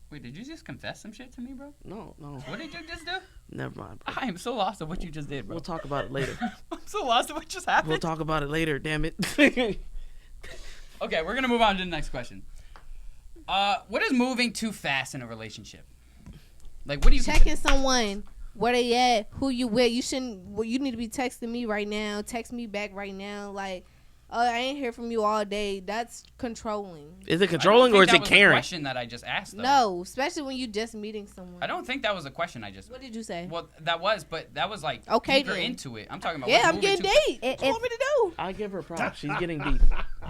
Wait, did you just confess some shit to me, bro? No. What did you just do? Never mind. Bro. I am so lost of what you just did, bro. We'll talk about it later. I'm so lost of what just happened. We'll talk about it later. Damn it. Okay, we're gonna move on to the next question. What is moving too fast in a relationship? Like, what do you Checking someone where they at, who you with. You shouldn't. Well, you need to be texting me right now. Text me back right now. Like, oh, I ain't hear from you all day. That's controlling. Is it I don't controlling think or is that it was caring? The question that I just asked. Though. No, especially when you just meeting someone. I don't think that was a question I just. What did you say? Well, that was, but that was like Okay, deeper then. into it. I'm talking about. Yeah, what's I'm moving getting too deep. It- What you want me to do? I give her props. She's getting deep.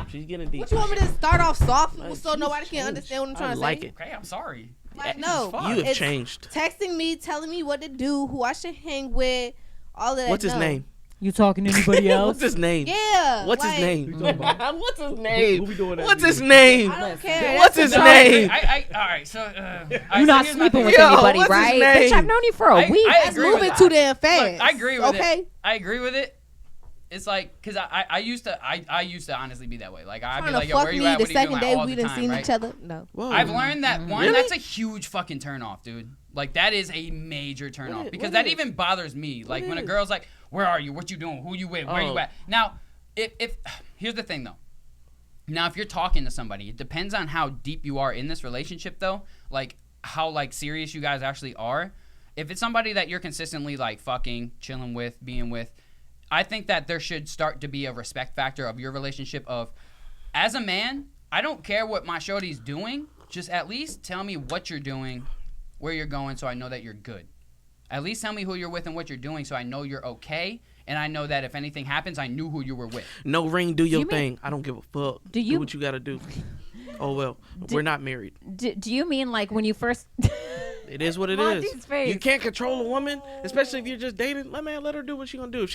She's getting deep. What you want me to start off soft Like, so she's nobody can changed. understand what I'm I trying to like say? it. Okay, I'm sorry. Like, Jesus no. fuck. You have It's- changed. Texting me, telling me what to do, who I should hang with, all of that. What's his no. name? You talking to anybody else? What's his name? Yeah. What's his like, name? talking about? What's his name? Who we doing that What's to? his name? I don't care. What's That's his No, name? all right, so. All right, You're not so here's my sleeping thing. with Yo, anybody, what's his right? name? Bitch, I've known you for a week. I That's agree with moving that. too damn fast. Look, I agree with okay? it. I agree with it. It's like, cause I used to honestly be that way. Like I'd be Trying like, to yo, fuck where you me at? the What are you doing? second Like, day all we the done time, seen right? each other. No. Whoa. I've learned that one. Really? That's a huge fucking turn off, dude. Like that is a major turn What off is- because what that is? even bothers me. Like when a is? girl's like, Where are you? What you doing? Who you with? Where you at? Now, if here's the thing though. Now, if you're talking to somebody, it depends on how deep you are in this relationship, though. Like, how, like, serious you guys actually are. If it's somebody that you're consistently, like, fucking, chilling with, being with, I think that there should start to be a respect factor of your relationship of, as a man, I don't care what my shorty's doing. Just at least tell me what you're doing, where you're going, so I know that you're good. At least tell me who you're with and what you're doing so I know you're okay. And I know that if anything happens, I knew who you were with. No ring, do your thing. I don't give a fuck. Do what you got to do. Oh, well, we're not married. Do you mean like when you first... It is what it Monty's is. face. You can't control a woman, especially if you're just dating. Let her do what she gonna do.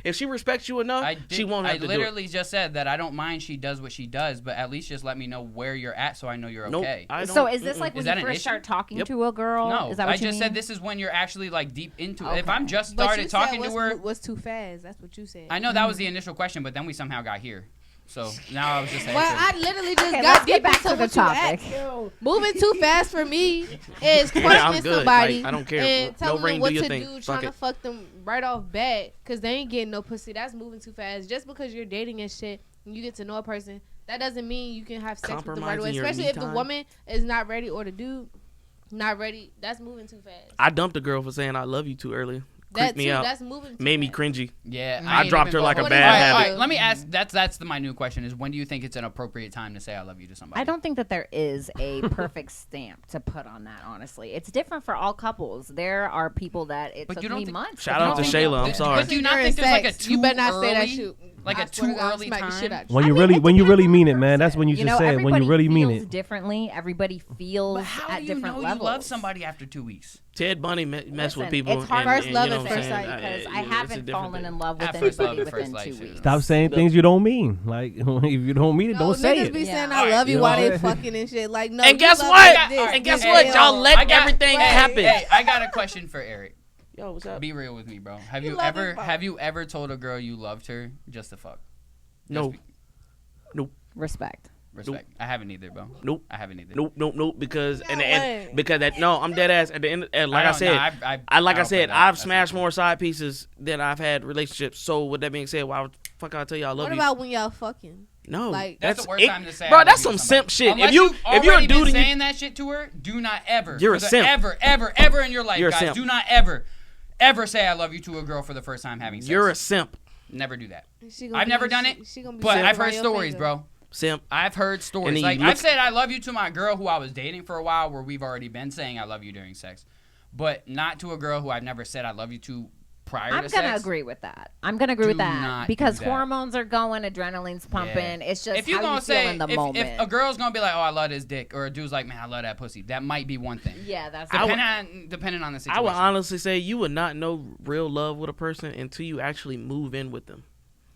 If she respects you enough, she won't have to do it. I literally just said that I don't mind she does what she does, but at least just let me know where you're at so I know you're okay. So is this like when you first start talking to a girl? No, is that what I just mean? said this is when you're actually like deep into it. Okay. If I'm just But started you talking said to her, what's too fast? That's what you said. I know that was the initial question, but then we somehow got here. So now I was just saying. Well, I literally just Okay, got let's get back into to the what you topic. asked. Moving too fast for me is I'm questioning good. somebody Like, I don't care. and No telling ring, them what do your to thing. do, Fuck trying to it. fuck them right off bat because they ain't getting no pussy. That's moving too fast. Just because you're dating and shit and you get to know a person, that doesn't mean you can have sex with them right away. Compromising your Especially me if the time. woman is not ready or the dude not ready. That's moving too fast. I dumped a girl for saying I love you too early. Creeped me out. That's moving too Made me fast. cringy. Yeah, I ain't dropped even her like a going- bad All right, habit. all right, let me ask. That's my new question: is when do you think it's an appropriate time to say I love you to somebody? I don't think that there is a perfect stamp to put on that, honestly. It's different for all couples. There are people that it But took you don't me think- months. Shout out to think- Shayla. I'm sorry. But do you not You're think in there's like a sex. too You better not say that early, shit. like I a swear too to God, I'll early smack the shit time? out you. When you really mean it, man. That's when you just say it. When you really mean feels it. differently. Everybody feels But how at do you different know levels. you love somebody after 2 weeks? Ted Bunny mess Listen, with people. it's hard. and- First and, love you know at what I'm first saying? sight, because it's I a haven't different fallen thing. in love with At first love anybody at first within light, 2 shit. weeks. Stop saying things you don't mean. Like if you don't mean it, No, don't say niggas it. be saying Yeah. I love you You while know? they fucking and shit. Like no. And you guess love what? me like this. And guess Hey, what? hey, Y'all I let got- everything hey, happen. Hey, I got a question for Eric. Yo, what's up? Be real with me, bro. Have You you love ever him, bro. have you ever told a girl you loved her just to fuck? No. Just Respect. respect. I haven't either, bro. Nope. I haven't either. Nope. Because No way. I'm dead ass. At the end, like I said, I said, I've smashed more side pieces than I've had relationships. So with that being said, why the fuck I tell you I love What you? about when y'all fucking? No, Like- That's the worst time to say. I bro. love That's you some to somebody. simp shit. Unless If you're a already dude, been and saying that shit to her, do not ever. You're a for the- simp. Ever in your life, You're a guys. simp. Do not ever say I love you to a girl for the first time having sex. you're a simp. Never do that. She gonna I've be- never done it, she gonna be but sitting I've heard around your stories, finger. bro. Simp. I've heard stories. then Like you I've look- said I love you to my girl who I was dating for a while, where we've already been saying I love you during sex, but not to a girl who I've never said I love you to prior I'm to gonna sex. agree with that. I'm gonna agree Do with that not because do that. hormones are going, adrenaline's pumping. It's just If you're how gonna you feel say in the if moment. a girl's gonna be like, oh, I love his dick, or a dude's like, man, I love that pussy, that might be one thing. yeah, that's Depending on the situation. I would honestly say you would not know real love with a person until you actually move in with them.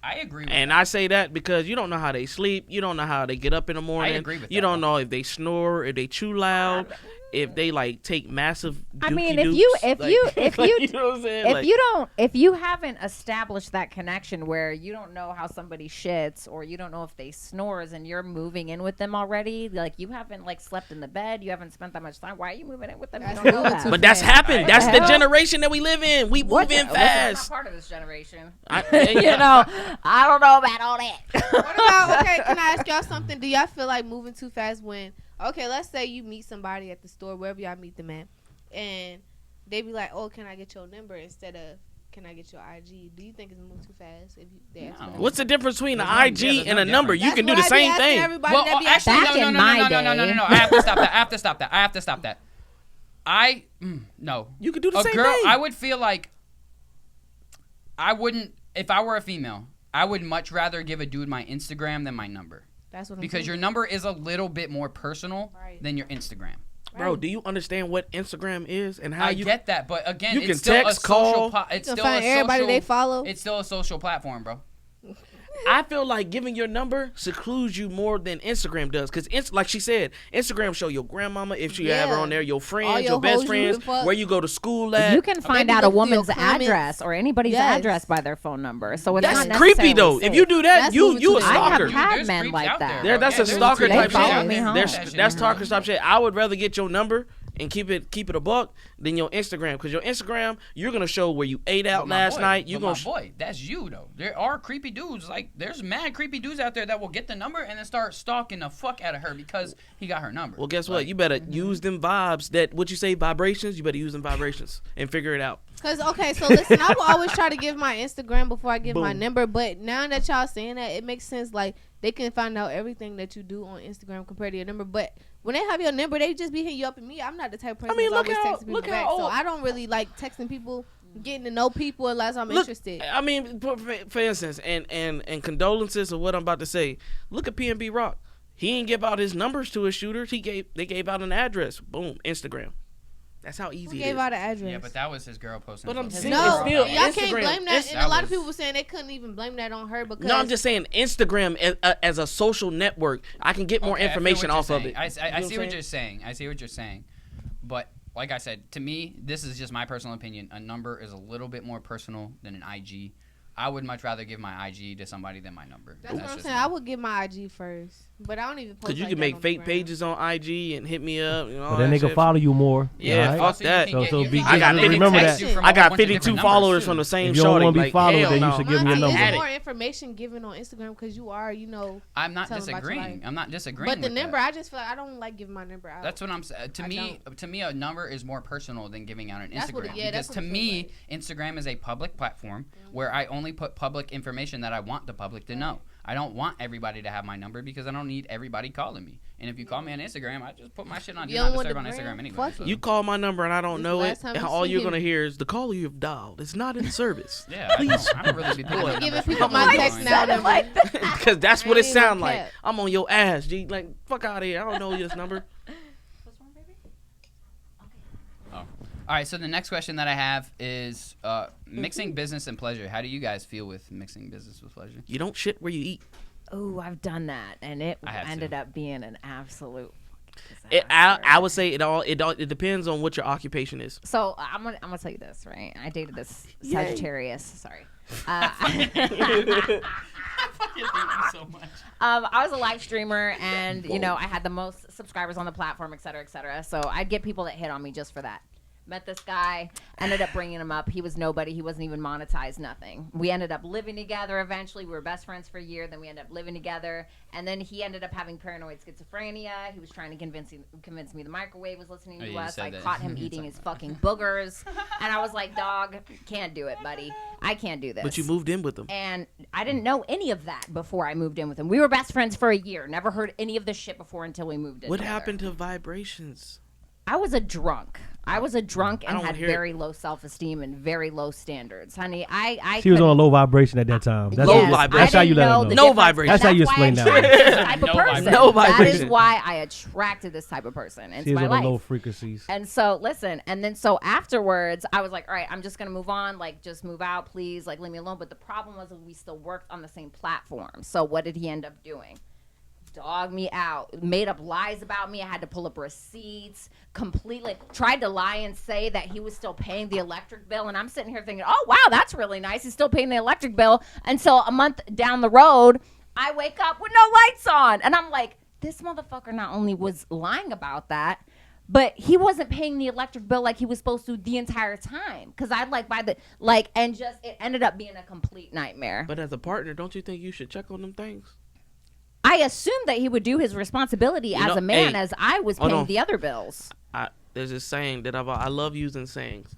I agree with And that. I say that because you don't know how they sleep. You don't know how they get up in the morning. agree with you that, don't though. know if they snore, if they chew loud, if they like take massive. I mean, dookie if you dooks. if Like, you you know what I'm saying? if you haven't established that connection where you don't know how somebody shits or you don't know if they snores and you're moving in with them already, like you haven't like slept in the bed, you haven't spent that much time. Why are you moving in with them? You don't know that. But that's happened. What That's the the hell? generation that we live in. We move in Listen, I'm fast. not part of this generation. Yeah. You know, I don't know about all that. What about, okay, can I ask y'all something? Do y'all feel like moving too fast when, okay, let's say you meet somebody at the store, wherever y'all meet them at, and they be like, oh, can I get your number instead of, can I get your IG? Do you think it's moving too fast? If you, they ask for that? What's the difference between an There's no- IG yeah, there's and no a number? difference. You can That's do the what I be same asking thing. everybody Well, that be actually, Back no, in no, my no, no, no, no, day. no. I have to stop that. I have to stop that. No. You can do the A same girl, thing. I would feel like I wouldn't, if I were a female, I would much rather give a dude my Instagram than my number. That's what I'm Because saying. your number is a little bit more personal Right. than your Instagram. Bro, do you understand what Instagram is and how I you get that, but again, you it's can still text, a social call. it's You still can find a everybody social, they follow. It's still a social platform, bro. I feel like giving your number secludes you more than Instagram does. Because, like she said, Instagram show your grandmama, if you have her Yeah. on there, your All friends, your your best hoes you friends, can fuck. where you go to school at. You can find maybe out a look through your woman's comments. address or anybody's Yes. address by their phone number. So it's That's not creepy, necessarily though. safe. If you do that, That's you moving a too fast. I have stalker. had There's men creeps like out that. there, That's a there's stalker creeps type They follow shit. me home. That's stalker type shit. I would rather get your number and keep it a buck than your Instagram, because your Instagram, you're gonna show where you ate out last night. You gonna boy, that's you though. There are creepy dudes, like there's mad creepy dudes out there that will get the number and then start stalking the fuck out of her because he got her number. Well, guess what? You better use them vibes. That what you say, vibrations. You better use them vibrations and figure it out. Cause okay, so listen, I will always try to give my Instagram before I give my number, but now that y'all saying that, it makes sense. Like they can find out everything that you do on Instagram compared to your number, but when they have your number, they just be hitting you up. And me, I'm not the type of person who's always texting people back, so I don't really like texting people, getting to know people unless I'm interested. I mean, for instance, and condolences of what I'm about to say. Look at PNB Rock. He didn't give out his numbers to his shooters. They gave out an address. Boom, Instagram. That's how easy it is. Gave out an address. Yeah, but that was his girl posting. But I'm something. saying No, still y'all Instagram. can't blame that. And That a lot of was- people were saying they couldn't even blame that on her because. No, I'm just saying Instagram as a social network. I can get more Okay, I feel information what off you're of it. saying. I see what saying? you're saying. I see what you're saying. But like I said, to me, this is just my personal opinion. A number is a little bit more personal than an IG. I would much rather give my IG to somebody than my number. That's what I'm just saying. me. I would get my IG first, but I don't even post. Because you like can that make on the fake gram. pages on IG and hit me up. You know, But then they can follow you more. Yeah, right? fuck Also, you that. can So you be can I got get- 50 remember text that. you from I a got bunch of 52 different followers numbers, from the too. same If you don't shorty. wanna be Like, followed, hell then you no. should give me your I number. think Add there's it. more information given on Instagram because you are, I'm not Tell them about your disagreeing. life. I'm not disagreeing. But the with number, that. I just feel like I don't like giving my number out. That's what I'm saying. To me, a number is more personal than giving out an That's what Instagram. it- yeah, because that's what to it me, feels Instagram is a public platform where I only put public information that I want the public to know. I don't want everybody to have my number because I don't need everybody calling me. And if you call me on Instagram, I just put my shit on Do You Not don't want Disturb on the Instagram gram? anyway. Fuck So. You call my number and I don't This know it. last time And you all see you're him. going to hear is the caller you have dialed is not in service. Yeah, I don't really be picking Boy. up Giving numbers from people people my who text don't now know. number. Because that's what it I ain't even sound like. cap. I'm on your ass, G. Like, fuck out of here. I don't know this number. All right, so the next question that I have is mixing business and pleasure. How do you guys feel with mixing business with pleasure? You don't shit where you eat. Oh, I've done that, and it I have ended to. up being an absolute. I would say it depends on what your occupation is. So I'm gonna tell you this, right? I dated this Yay. Sagittarius. Sorry. so much. I was a live streamer, and you know I had the most subscribers on the platform, et cetera, et cetera. So I'd get people that hit on me just for that. Met this guy, ended up bringing him up. He was nobody. He wasn't even monetized, nothing. We ended up living together eventually. We were best friends for a year. Then we ended up living together. And then he ended up having paranoid schizophrenia. He was trying to convince me the microwave was listening to you us. said I that. caught him eating his fucking boogers. And I was like, dog, can't do it, buddy. I can't do this. But you moved in with them. And I didn't know any of that before I moved in with him. We were best friends for a year. Never heard any of this shit before until we moved in. What together. happened to vibrations? I was a drunk. I was a drunk I and don't had hear it. very low self-esteem and very low standards, honey. I She was on a couldn't- low vibration at that time. That's Low Yes, vibration. I That's how you didn't let her know know. the No difference. vibration. That's how you why I explain that. attracted this type of No person. vibration. No That is vibration. why I attracted this type of person into She was my on the life. low frequencies. And so, listen, and then so afterwards, I was like, all right, I'm just going to move on. Like, just move out, please. Like, leave me alone. But the problem was that we still worked on the same platform. So what did he end up doing? Dog me out, made up lies about me. I had to pull up receipts, completely tried to lie and say that he was still paying the electric bill. And I'm sitting here thinking, oh, wow, that's really nice. He's still paying the electric bill. Until a month down the road, I wake up with no lights on. And I'm like, this motherfucker not only was lying about that, but he wasn't paying the electric bill like he was supposed to the entire time. Because I'd and just it ended up being a complete nightmare. But as a partner, don't you think you should check on them things? I assumed that he would do his responsibility as know, a man hey, as I was hold paying on. the other bills. There's this saying that I love using sayings.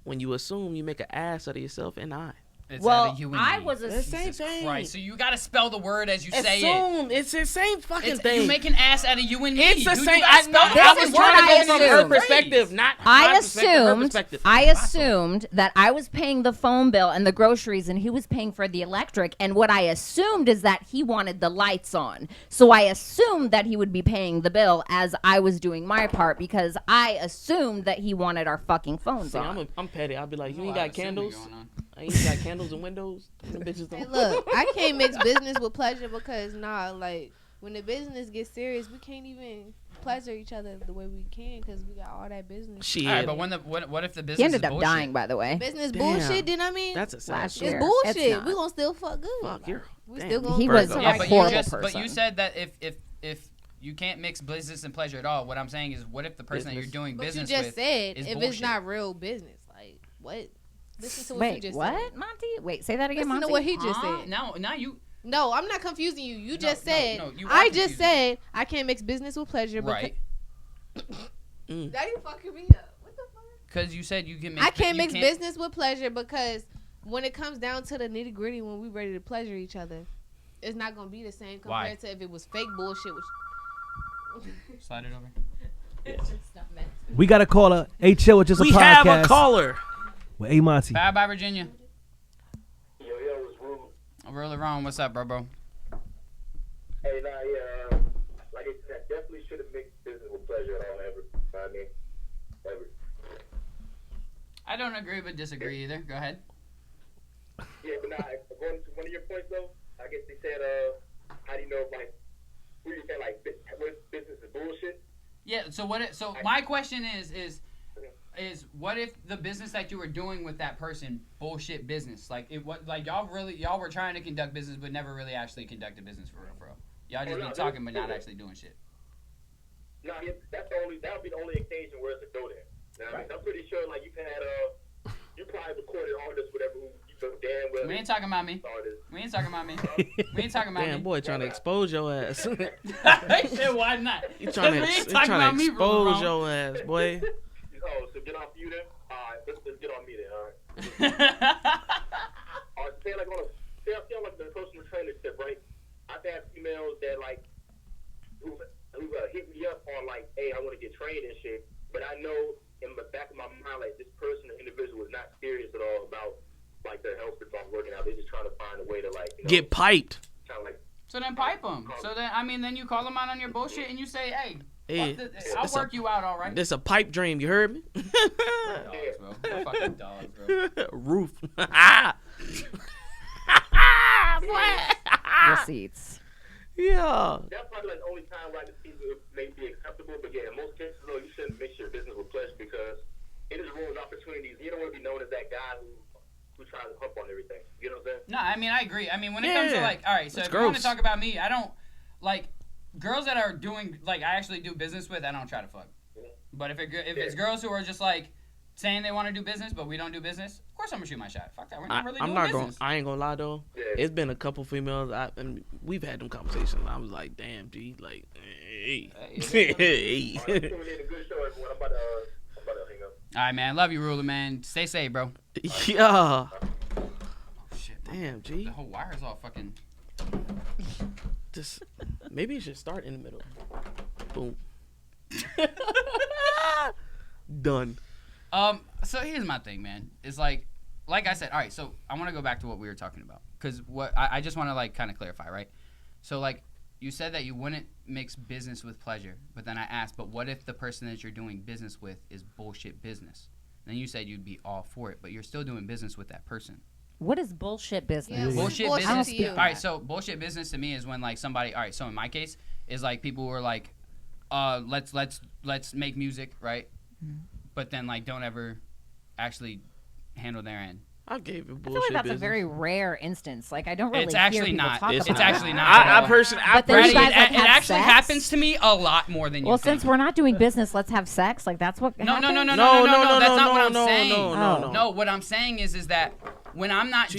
When you assume, you make an ass out of yourself and I. It's Well, out of you and I me. was a That's same Jesus thing. Christ. So you gotta spell the word as you say it. Assume. It's the same fucking It's, thing. you make an ass out of you and me. It's the You same. gotta spell the This I is was what trying to I go from her assumed. perspective, not I my perspective, her assumed perspective. that I was paying the phone bill and the groceries and he was paying for the electric, and what I assumed is that he wanted the lights on. So I assumed that he would be paying the bill as I was doing my part because I assumed that he wanted our fucking phones See, on. I'm petty. I'll be like, you There's ain't a lot got of assuming candles? going on. I ain't got candles and windows. Them bitches Hey, don't. look, I can't mix business with pleasure because like when the business gets serious, we can't even pleasure each other the way we can because we got all that business. Shit. All right, but what if the business He ended is up bullshit? dying, by the way. Business Damn. bullshit, then I mean, That's a sad Last story. year. it's bullshit. It's not. We gonna still fuck good. Fuck, you're. We damn. still gonna He fuck was good. Yeah, a but horrible you person. said that if you can't mix business and pleasure at all. What I'm saying is, what if the person that you're doing But business you just with said is if bullshit? it's not real business, like what? Listen to what Wait, he just what, said. Monty? Wait, say that again, Listen Monty. to what he just Huh? said. No, you. No, I'm not confusing you. You just no, said. you are I just confusing said I can't mix business with pleasure. Right. Now you fucking me up. What the fuck? Because you said you can mix. I can't mix business with pleasure because when it comes down to the nitty gritty, when we ready to pleasure each other, it's not gonna be the same compared to if it was fake bullshit. Slide it over. We got a caller. Hey, chill with just a We podcast. have a caller. With A Monty. Bye, Virginia. Yo, it's Rule. Really wrong. What's up, bro? Hey, like I said, definitely should have mixed business with pleasure at all, ever. I mean, ever. I don't agree but disagree either. Go ahead. Yeah, but according to one of your points, though, I guess they said, how do you know if, like, who you say, like, what business is bullshit? Yeah, so my question is what if the business that you were doing with that person bullshit business? Like y'all were trying to conduct business but never really actually conducted business for real. Y'all just be talking but not actually doing shit. No, that would be the only occasion where it's a go there. Now, right. I'm pretty sure like you probably recorded all this whatever you so damn well. We ain't talking about me. We ain't talking about me. We ain't talking about me. Damn boy, trying to expose your ass. He said, why not? You trying to expose your ass, boy. Oh, so get off you then? Alright, let's get on me then, alright? Say like on like the personal trainer tip, right? I've had females that like who hit me up on like, hey, I want to get trained and shit, but I know in the back of my mind like this person, the individual, is not serious at all about like their health stuff working out. They're just trying to find a way to like get piped. Like, so then pipe them. So then then you call them out on your bullshit and you say, hey, I'll work you out, all right. This a pipe dream. You heard me? Dogs, bro. We're fucking dogs, bro. Roof. Receipts. Yeah. That's probably like the only time where I can see it may be acceptable. But yeah, in most cases, though, you shouldn't mix your business with pleasure because it just ruins opportunities. You don't want to be known as that guy who tries to hump on everything. You know what I'm saying? No, I mean, I agree. I mean, when it comes to like, all right, so if you want to talk about me, I don't like girls that are doing like I actually do business with. I don't try to fuck. But if it's girls who are just like saying they want to do business, but we don't do business, of course I'm gonna shoot my shot. Fuck that, we're not really doing business. I ain't gonna lie though. Yeah. It's been a couple females. And we've had them conversations. I was like, damn, G, like, hey. All right, man. Love you, Ruler, man. Stay safe, bro. Yeah. Oh shit. Damn, G. The whole wire's all fucking. Just maybe you should start in the middle. Boom. Done. So here's my thing, man. It's like I said. All right. So I want to go back to what we were talking about because what I just want to like kind of clarify, right? So like you said that you wouldn't mix business with pleasure, but then I asked, but what if the person that you're doing business with is bullshit business? And then you said you'd be all for it, but you're still doing business with that person. What is bullshit business? Yeah, bullshit business. business. All right, so bullshit business to me is when like somebody. All right, so in my case, is like people who are like, let's make music, right? Mm-hmm. But then like don't ever actually handle their end. I gave it bullshit. I feel like that's business. a very rare instance. Like I don't really. It's actually hear not. Talk It's about actually that. not. I personally. It actually happens to me a lot more than you. Well, think. since we're not doing business, let's have sex. Like that's what. No. That's not what I'm saying. No, what I'm saying is that when I'm not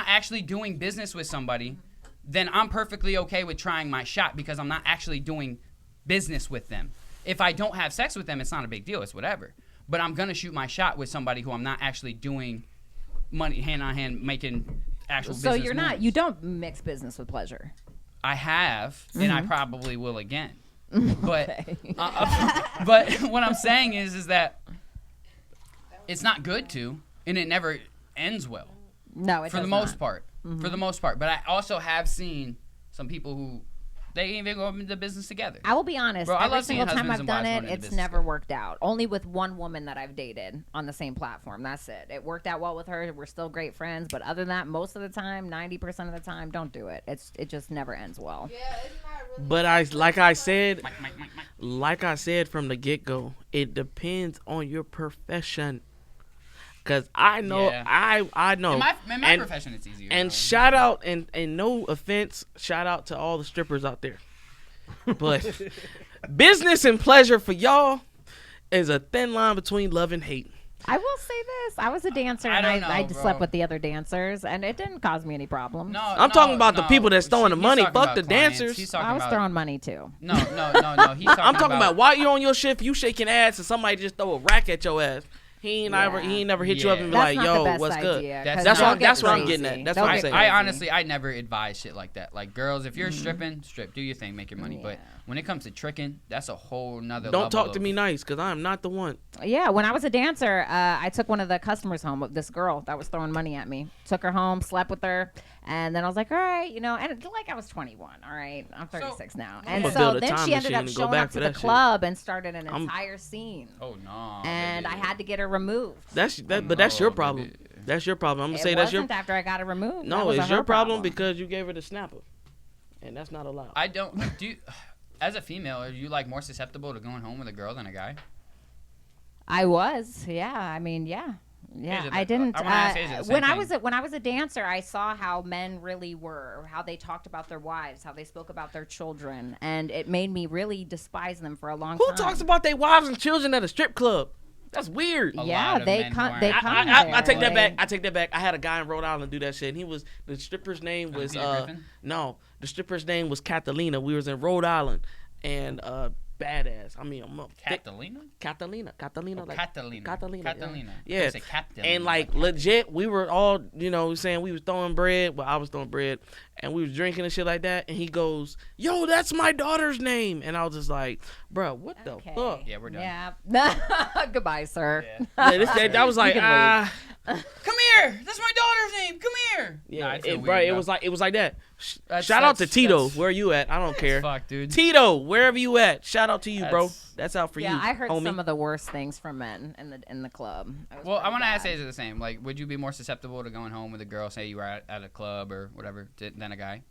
actually doing business with somebody, then I'm perfectly okay with trying my shot because I'm not actually doing business with them. If I don't have sex with them, it's not a big deal. It's whatever. But I'm gonna shoot my shot with somebody who I'm not actually doing money hand on hand making actual business. So you're not. moves. You don't mix business with pleasure. I have, and I probably will again. But but what I'm saying is that it's not good to, and it never ends well. No, it for the most part. Mm-hmm. For the most part, but I also have seen some people who they even go into business together. I will be honest. Bro, every single time I've done it, it's never worked out. Only with one woman that I've dated on the same platform. That's it. It worked out well with her. We're still great friends. But other than that, most of the time, 90% of the time, don't do it. It just never ends well. Yeah, it's not really. But like I said from the get-go, it depends on your profession. Cause I know, I know. In my profession, it's easier. And shout out, and no offense, shout out to all the strippers out there. But business and pleasure for y'all is a thin line between love and hate. I will say this. I was a dancer, and I just slept with the other dancers, and it didn't cause me any problems. No, I'm talking about the people that's throwing the money. Fuck the clients. dancers. I was throwing money, too. No. I'm talking about while you're on your shift, you shaking ass, and somebody just throw a rack at your ass. He ain't never hit you up and be That's like, not the yo, best what's good? idea, That's what I'm getting at. That's what I'm saying. I honestly, I never advise shit like that. Like, girls, if you're stripping, strip. Do your thing, make your money. But when it comes to tricking, that's a whole nother level. Don't talk to me nice, because I am not the one. Yeah, when I was a dancer, I took one of the customers home, this girl that was throwing money at me. Took her home, slept with her, and then I was like, all right, and like I was 21, all right? I'm 36 now. And so then she ended up showing up to the club and started an entire scene. Oh, no. And I had to get her removed. But that's your problem. That's your problem. I'm going to say that's your... It wasn't after I got her removed. No, it's your problem because you gave her the snapper. And that's not allowed. I don't... As a female, are you like more susceptible to going home with a girl than a guy? I was, yeah. I mean, yeah. I didn't. When I was a dancer, I saw how men really were, how they talked about their wives, how they spoke about their children, and it made me really despise them for a long time. Who talks about their wives and children at a strip club? That's weird. They come. I take that back. I take that back. I had a guy in Rhode Island do that shit. And the stripper's name was the stripper's name was Catalina. We was in Rhode Island, and badass. I mean, Catalina. Yeah. And like legit, we were all saying we was throwing bread. Well, I was throwing bread, and we was drinking and shit like that. And he goes, "Yo, that's my daughter's name." And I was just like, "Bro, what the fuck?" Yeah, we're done. Yeah. Goodbye, sir. Yeah, that was like, come here. That's my daughter's name. Come here. Yeah, it was like that. Shout out to Tito. Where you at? I don't care. Fuck, dude. Tito, wherever you at. Shout out to you, bro. That's out for you. Yeah, I heard homie. some of the worst things from men in the club. Well, I want to ask you the same. Like, would you be more susceptible to going home with a girl, say you were at a club or whatever, than a guy?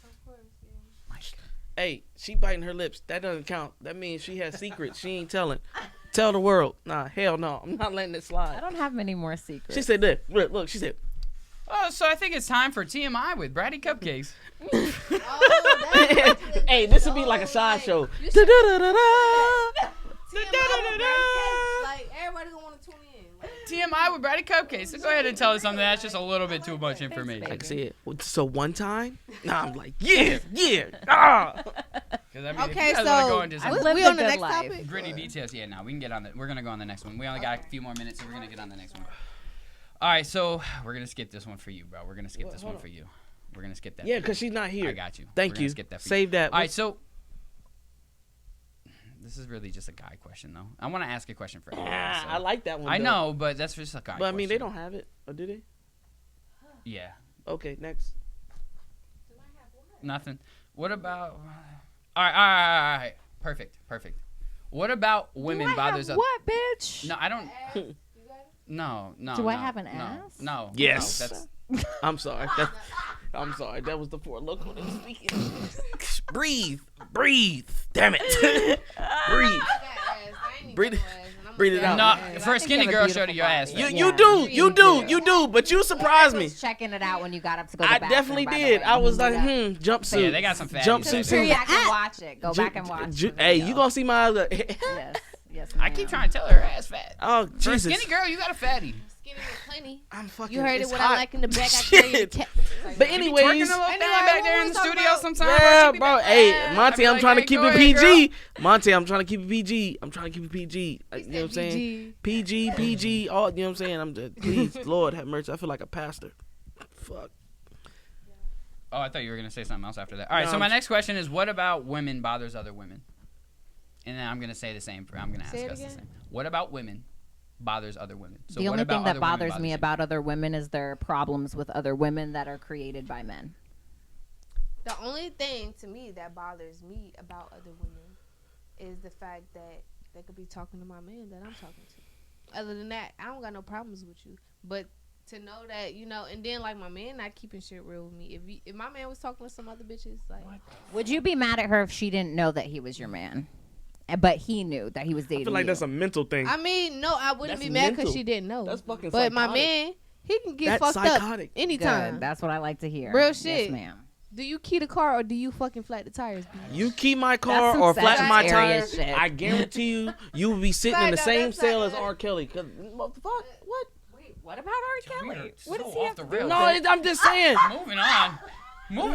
Of course, yeah. Hey, she biting her lips. That doesn't count. That means she has secrets. She ain't telling. Tell the world. Nah, hell no. I'm not letting it slide. I don't have many more secrets. She said that. Look, she said. Oh, so I think it's time for TMI with Bratty Cupcakes. Hey, this would be like a sideshow. Like, everybody gonna want to tune in. TMI with Bratty Cupcakes. So go ahead and tell us something that's just a little bit too much information. I can see it. So one time, I'm like, yeah. Ah. Okay, so we on the next topic. Gritty details. Yeah, no, we can get on we're gonna go on the next one. We only got a few more minutes, so we're gonna get on the next one. All right, so we're gonna skip this one for you, bro. We're gonna skip this one for you. We're gonna skip that. Yeah, because she's not here. I got you. Thank you. Skip that for Save that. All right, so this is really just a guy question, though. I want to ask a question for everyone. So. I like that one. I know, but that's just a guy. But I mean, they don't have it, or do they? Yeah. Okay, next. Nothing. What about? All right. Perfect. What about women bothers? What, bitch? No, I don't. No. Do I have an ass? No. Yes. No, I'm sorry. I'm sorry. That was the four local that was speaking. Breathe. Damn it. Breathe it out. No, for a skinny girl, show to your ass. You do. But you surprised me. Checking it out when you got up to go to the bathroom. I definitely did. I was like, jumpsuit. Yeah, they got some fatties. Jumpsuit. Go back and watch it. Go back and watch it. Hey, you gonna see my other. Yes, I keep trying to tell her ass fat. Oh, Jesus. For a skinny girl, you got a fatty. Skinny with plenty. I'm fucking. You heard it. What hot. I like in the back. I tell you. But anyways, twerking a little fan back there in the studio sometime. Yeah, bro. Hey, Monty, I'm trying to keep it PG. Monty, I'm trying to keep it PG. You know what I'm saying? PG. All you know what I'm saying? I'm just, please, Lord have mercy. I feel like a pastor. Fuck. Oh, I thought you were gonna say something else after that. All right. So my next question is, what about women bothers other women? And then I'm gonna say the same. I'm gonna ask us the same. What about women bothers other women? So the only thing that bothers me about other women is their problems with other women that are created by men. The only thing to me that bothers me about other women is the fact that they could be talking to my man that I'm talking to. Other than that, I don't got no problems with you. But to know that, and then like my man not keeping shit real with me. If my man was talking to some other bitches, like, would you be mad at her if she didn't know that he was your man? But he knew that he was dating. I feel like that's a mental thing. I mean, no, I wouldn't be mad because she didn't know. That's fucking But psychotic. my man, he can get fucked up anytime. Good. That's what I like to hear. Real shit. Yes, ma'am. Do you key the car or do you fucking flat the tires? You key my car some or flatten my tires, Sagittarius shit. I guarantee you will be sitting in the same cell as R. Kelly. Cause what the fuck? What? Wait, what about R. Kelly? What does he have to do? No, I'm just saying. Moving on. No,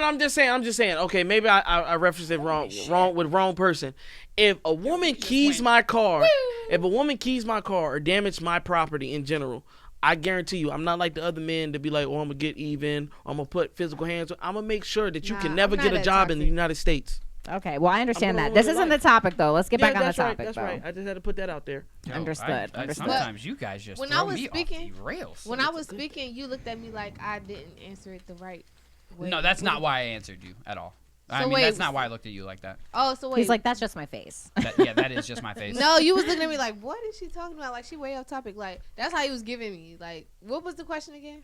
I'm just saying. Okay, maybe I referenced it wrong person. If a woman keys my car, or damage my property in general, I guarantee you, I'm not like the other men to be like, oh, I'm gonna get even. I'm gonna put physical hands. I'm gonna make sure that you can never get a job in the United States. Okay, well, I understand that. This isn't the topic, though. Let's get back on the topic. That's though. right. I just had to put that out there. Understood. Sometimes you guys just when throw I was me speaking, off the rails. When I was speaking, you looked at me like I didn't answer it the right way. No, that's not why I answered you at all. I mean, that's not why I looked at you like that. Oh, so wait. He's like, that's just my face. That is just my face. No, you was looking at me like, what is she talking about? Like, she way off topic. Like, that's how he was giving me. Like, what was the question again?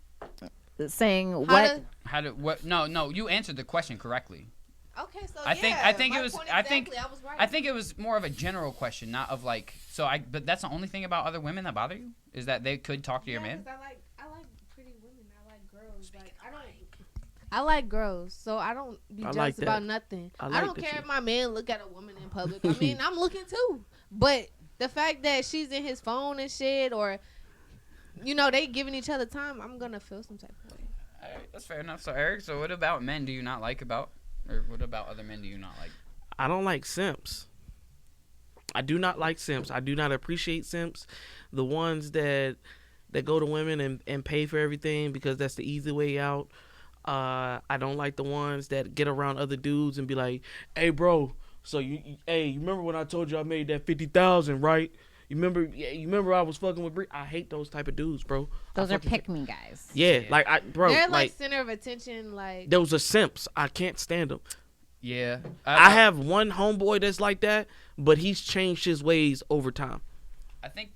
Saying what? No, you answered the question correctly. Okay, so I think it was. I was right. think it was more of a general question, not of like. But that's the only thing about other women that bother you is that they could talk to your man. I like pretty women. I like girls. Like I like girls, so I don't be jealous about nothing. I don't care if my man look at a woman in public. I mean, I'm looking too. But the fact that she's in his phone and shit, or they giving each other time, I'm gonna feel some type of way. All right, that's fair enough. So Eric, what about men do you not like about? Or what about other men do you not like? I don't like simps. I do not like simps. I do not appreciate simps. The ones that go to women and pay for everything because that's the easy way out. I don't like the ones that get around other dudes and be like, "Hey, bro, so you remember when I told you I made that 50,000, right? You remember I was fucking with Brie?" I hate those type of dudes, bro. Those are pick-me guys. Yeah, they're like center of attention. Like those are simps. I can't stand them. Yeah, I have one homeboy that's like that, but he's changed his ways over time. I think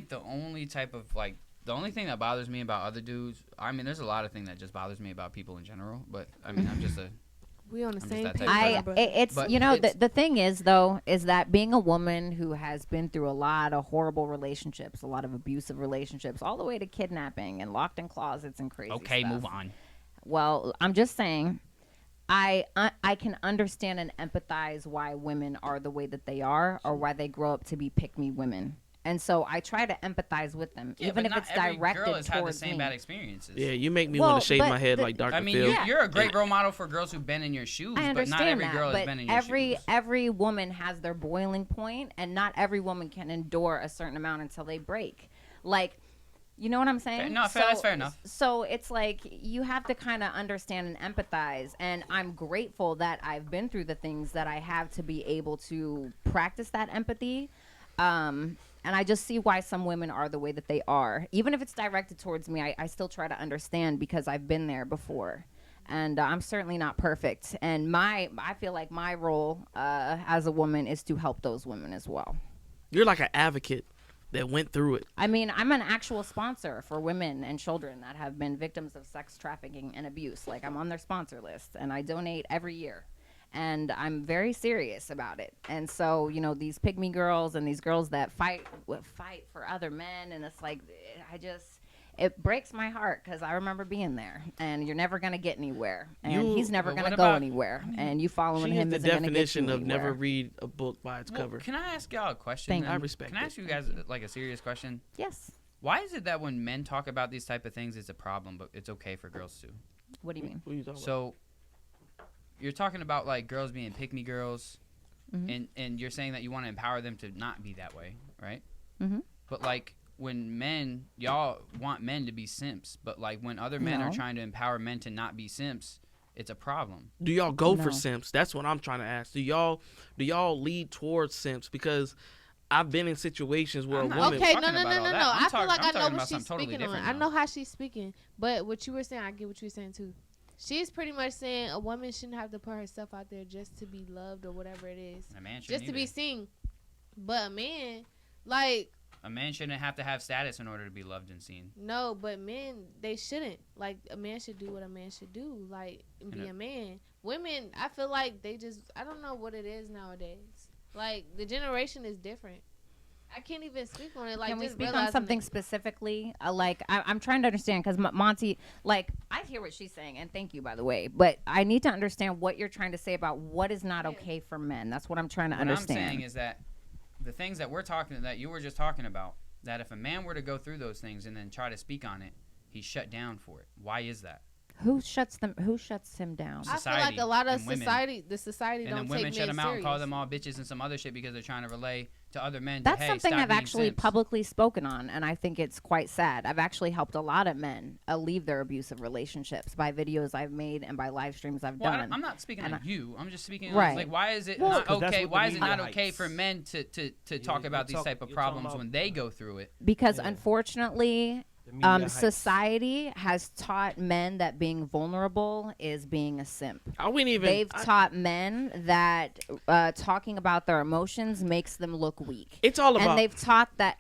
the only type of like the only thing that bothers me about other dudes. I mean, there's a lot of things that just bothers me about people in general, but I mean, I'm just a. We on the same page. The thing is though is that being a woman who has been through a lot of horrible relationships, a lot of abusive relationships, all the way to kidnapping and locked in closets and crazy Okay, stuff. move on. Well, I'm just saying, I can understand and empathize why women are the way that they are, or why they grow up to be pick-me women. And so I try to empathize with them, even if it's directed towards me. Girl has had the same bad experiences. Yeah, you make me want to shave my head like Dr. Phil. I mean, you're a great role model for girls who've been in your shoes, but not every girl has been in your shoes. Every woman has their boiling point, and not every woman can endure a certain amount until they break. Like, you know what I'm saying? That's fair enough. So it's like you have to kind of understand and empathize, and I'm grateful that I've been through the things that I have to be able to practice that empathy. And I just see why some women are the way that they are. Even if it's directed towards me, I still try to understand because I've been there before. And I'm certainly not perfect. And I feel like my role as a woman is to help those women as well. You're like an advocate that went through it. I mean, I'm an actual sponsor for women and children that have been victims of sex trafficking and abuse. Like, I'm on their sponsor list, and I donate every year. And I'm very serious about it. And so, these pygmy girls and these girls that fight for other men, and it's like, it breaks my heart because I remember being there. And you're never going to get anywhere. And he's never going to go anywhere. And you following him isn't going to get you anywhere. The definition of never read a book by its cover. Can I ask y'all a question? Thank you. I respect it. Can I ask you guys like a serious question? Yes. Why is it that when men talk about these type of things, it's a problem, but it's okay for girls too? What do you mean? What are you talking about? So you're talking about like girls being pick-me girls, and you're saying that you want to empower them to not be that way, right? Mm-hmm. But like when y'all want men to be simps, but like when other men are trying to empower men to not be simps, it's a problem. Do y'all go for simps? That's what I'm trying to ask. Do y'all lead towards simps? Because I've been in situations where a woman. Okay, no. I feel like I know what she's speaking on. I know how she's speaking, but what you were saying, I get what you were saying too. She's pretty much saying a woman shouldn't have to put herself out there just to be loved or whatever it is. A man shouldn't just to be seen. But a man, like... A man shouldn't have to have status in order to be loved and seen. No, but men, they shouldn't. Like, a man should do what a man should do. Like, be a man. Women, I feel like they just... I don't know what it is nowadays. Like, the generation is different. I can't even speak on it. Like, can we just speak on realizing something it. specifically? I'm trying to understand because Monty, like, I hear what she's saying, and thank you, by the way. But I need to understand what you're trying to say about what is not okay for men. That's what I'm trying to understand. What I'm saying is that the things that that you were just talking about, that if a man were to go through those things and then try to speak on it, he's shut down for it. Why is that? Who shuts him down? I feel like a lot of and society don't take men and then women shut them out serious. and call them all bitches and some other shit because they're trying to relay to other men. That's hey, something stop I've being actually simps. publicly spoken on, and I think it's quite sad. I've actually helped a lot of men leave their abusive relationships by videos I've made and by live streams I've done. I'm not speaking on you. I'm just speaking right. on, like, why is it Well, not 'cause that's okay? what the Why is it media not okay hypes. for men to talk about these type of problems when they go through it? Because unfortunately, media hypes. society has taught men that being vulnerable is being a simp. I wouldn't even. They've taught men that talking about their emotions makes them look weak. It's all about. And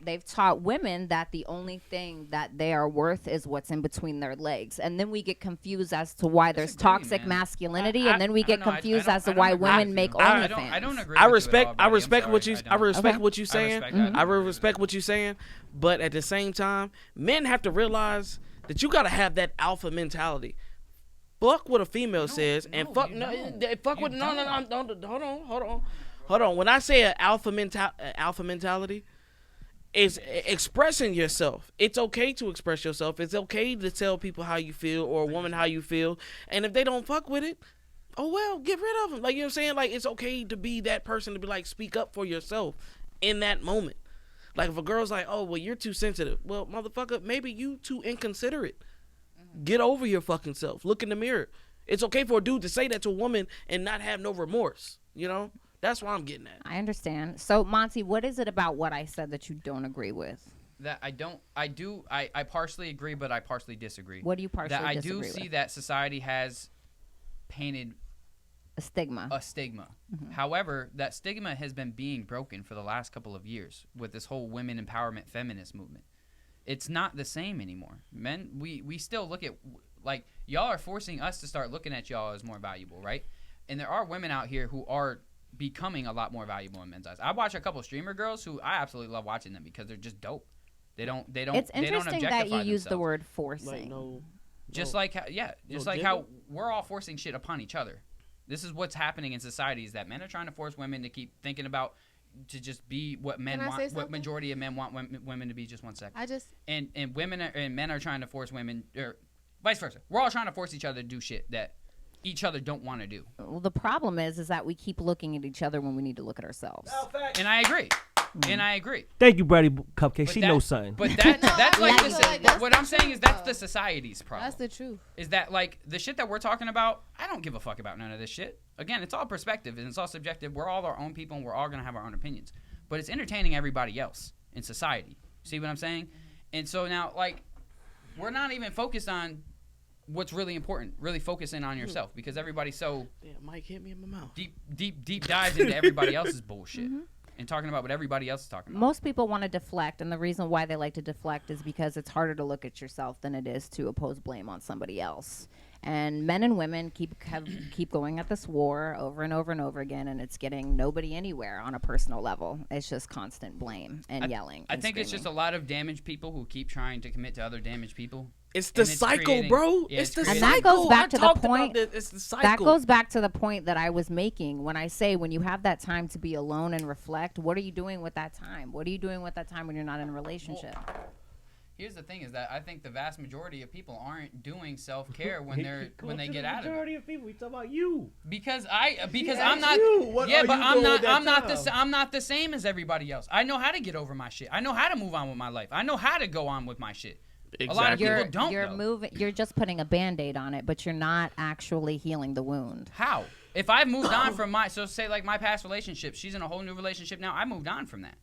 they've taught women that the only thing that they are worth is what's in between their legs. And then we get confused as to why there's Disagree, toxic man. masculinity, and then we get confused as to I why don't agree women with make you. OnlyFans. I don't agree. I with you at respect. all, I buddy. respect I'm what sorry, you. I I don't. respect Okay. what you're saying. respect that. I respect what you're saying. But at the same time, men have to realize that you gotta have that alpha mentality. Fuck what a female says, and no, fuck you no, don't. fuck You what no. don't. Hold on. When I say an alpha mentality, is expressing yourself. It's okay to express yourself. It's okay to tell people how you feel or a woman how you feel. And if they don't fuck with it, oh well, get rid of them. Like, you know what I'm saying? Like, it's okay to be that person to be like, speak up for yourself in that moment. Like, if a girl's like, oh, well, you're too sensitive. Well, motherfucker, maybe you too inconsiderate. Get over your fucking self. Look in the mirror. It's okay for a dude to say that to a woman and not have no remorse. You know? That's what I'm getting at. I understand. So, Monty, what is it about what I said that you don't agree with? That I partially agree, but I partially disagree. What do you partially that I disagree do see with? that society has painted A stigma. a stigma. However, that stigma has been being broken for the last couple of years with this whole women empowerment feminist movement. It's not the same anymore. Men, we still look at, like, y'all are forcing us to start looking at y'all as more valuable, right? And there are women out here who are becoming a lot more valuable in men's eyes. I watch a couple streamer girls who I absolutely love watching them because they're just dope. They don't It's they don't interesting that objectify you use the themselves. word forcing. Like, no. Just no. like how, yeah, just No like jiggle? how we're all forcing shit upon each other. This is what's happening in society, is that men are trying to force women to keep thinking about, to just be what men Can I say want, what something? majority of men want women to be. Just 1 second. I just And men are trying to force women, or vice versa. We're all trying to force each other to do shit that each other don't want to do. Well, the problem is that we keep looking at each other when we need to look at ourselves. And I agree. And I agree. Thank you, Bratty Cupcakes. But she that- knows something. But that's like I this. feel like that's What the I'm saying is truth, that's though. the society's problem. that's the truth. Is that, like, the shit that we're talking about, I don't give a fuck about none of this shit. Again, it's all perspective and it's all subjective. We're all our own people and we're all going to have our own opinions. But it's entertaining everybody else in society. See what I'm saying? And so now, like, we're not even focused on what's really important, really focusing on yourself, because everybody's so Damn, Mike hit me in my mouth. deep dives into everybody else's bullshit and talking about what everybody else is talking about. Most people want to deflect, and the reason why they like to deflect is because it's harder to look at yourself than it is to oppose blame on somebody else. And men and women keep going at this war over and over and over again, and it's getting nobody anywhere on a personal level. It's just constant blame and yelling. I and think it's just a screaming. lot of damaged people who keep trying to commit to other damaged people. It's the And it's cycle, creating- bro. yeah, It's the it's cycle. creating- And that goes back I to the talked about point- this. It's the cycle. That goes back to the point that I was making when I say when you have that time to be alone and reflect, what are you doing with that time? What are you doing with that time when you're not in a relationship? Here's the thing: is that I think the vast majority of people aren't doing self-care when they get out of it. Majority of people, we talk about you. Because I'm asked not. you, what Yeah, are but you I'm doing not. with that I'm not time? the same as everybody else. I know how to get over my shit. I know how to move on with my life. I know how to go on with my shit. A lot of Exactly. people don't. Though. You're just putting a Band-Aid on it, but you're not actually healing the wound. How? If I've moved on from say like my past relationship, she's in a whole new relationship now. I moved on from that.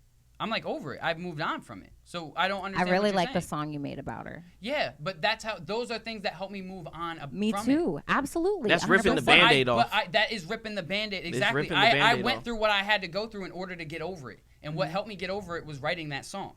I'm like over it. I've moved on from it. So I don't I understand. really what you're like the saying. song you made about her. Yeah, but that's how. Those are things that help me move on. Me from too. It. Absolutely. That's ripping the 100%. Band-Aid off. That is ripping the Band-Aid. Exactly. ripping the I Band-Aid went off. through what I had to go through in order to get over it. And what helped me get over it was writing that song.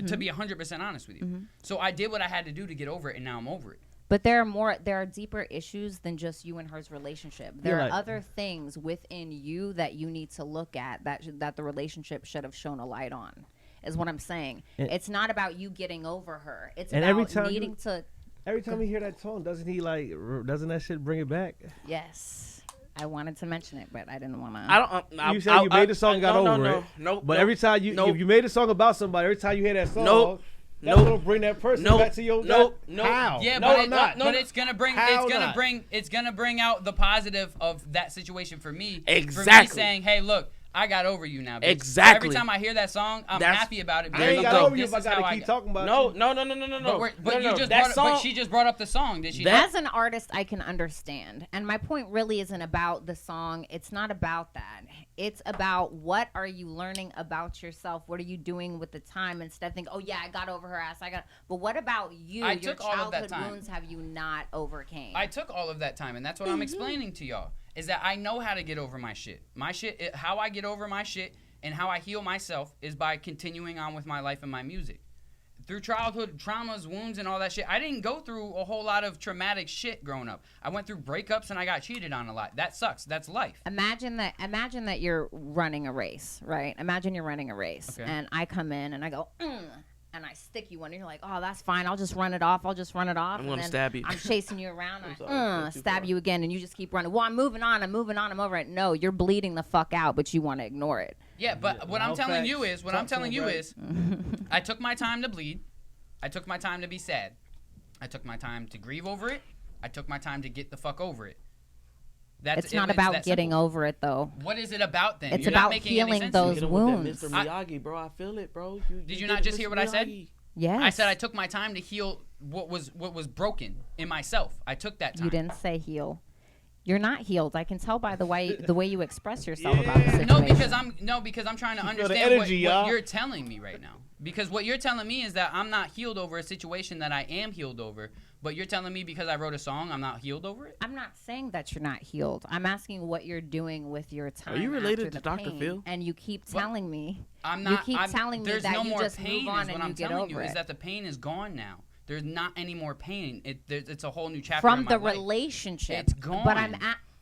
To be 100% honest with you. So I did what I had to do to get over it, and now I'm over it. But there are deeper issues than just you and her's relationship. There Yeah, are like- other things within you that you need to look at that the relationship should have shown a light on. is what I'm saying. It's not about you getting over her. It's And about needing to. Every time you hear that song, doesn't that shit bring it back? Yes. I wanted to mention it, but I didn't want to. I don't. You said you made the song, got over it. No. But every time if you made a song about somebody, every time you hear that song, that's Nope. gonna bring that person back to your. How? Yeah, no, but it's gonna bring it's gonna bring out the positive of that situation for me. Exactly. For me saying, hey, look, I got over you now. Bitch. Exactly. Every time I hear that song, I'm happy about it. I ain't got over you if I gotta keep talking about you. No. But she just brought up the song. Did she? As an artist, I can understand. And my point really isn't about the song. It's not about that. It's about what are you learning about yourself? What are you doing with the time? Instead of thinking, oh, yeah, I got over her ass. But what about you? Your childhood wounds have you not overcame? I took all of that time, and that's what I'm explaining to y'all. Is that I know how to get over my shit. How I get over my shit and how I heal myself is by continuing on with my life and my music. Through childhood traumas, wounds, and all that shit, I didn't go through a whole lot of traumatic shit growing up. I went through breakups and I got cheated on a lot. That sucks. That's life. Imagine that you're running a race, right? Imagine you're running a race, and I come in and I go, and I stick you one, and you're like, oh, that's fine. I'll just run it off. I'm going to stab you. I'm chasing you around. And stab you again, and you just keep running. Well, I'm moving on. I'm over it. No, you're bleeding the fuck out, but you want to ignore it. Yeah, but what I'm telling you is, I took my time to bleed. I took my time to be sad. I took my time to grieve over it. I took my time to get the fuck over it. It's not about getting over it, though. What is it about then? It's about healing those wounds. Mr. Miyagi, bro, I feel it, bro. Did you not just hear what I said? Yes. I said I took my time to heal what was broken in myself. I took that time. You didn't say heal. You're not healed. I can tell by the way you express yourself about the situation. Because I'm trying to understand what you're telling me right now. Because what you're telling me is that I'm not healed over a situation that I am healed over. But you're telling me because I wrote a song, I'm not healed over it? I'm not saying that you're not healed. I'm asking what you're doing with your time. Are you related to Dr. Phil? Phil? And you keep telling me. I'm not. You keep telling me that you just move on and you get over it. Is that the pain is gone now. There's not any more pain. It's a whole new chapter from in my the life. Relationship. It's gone. But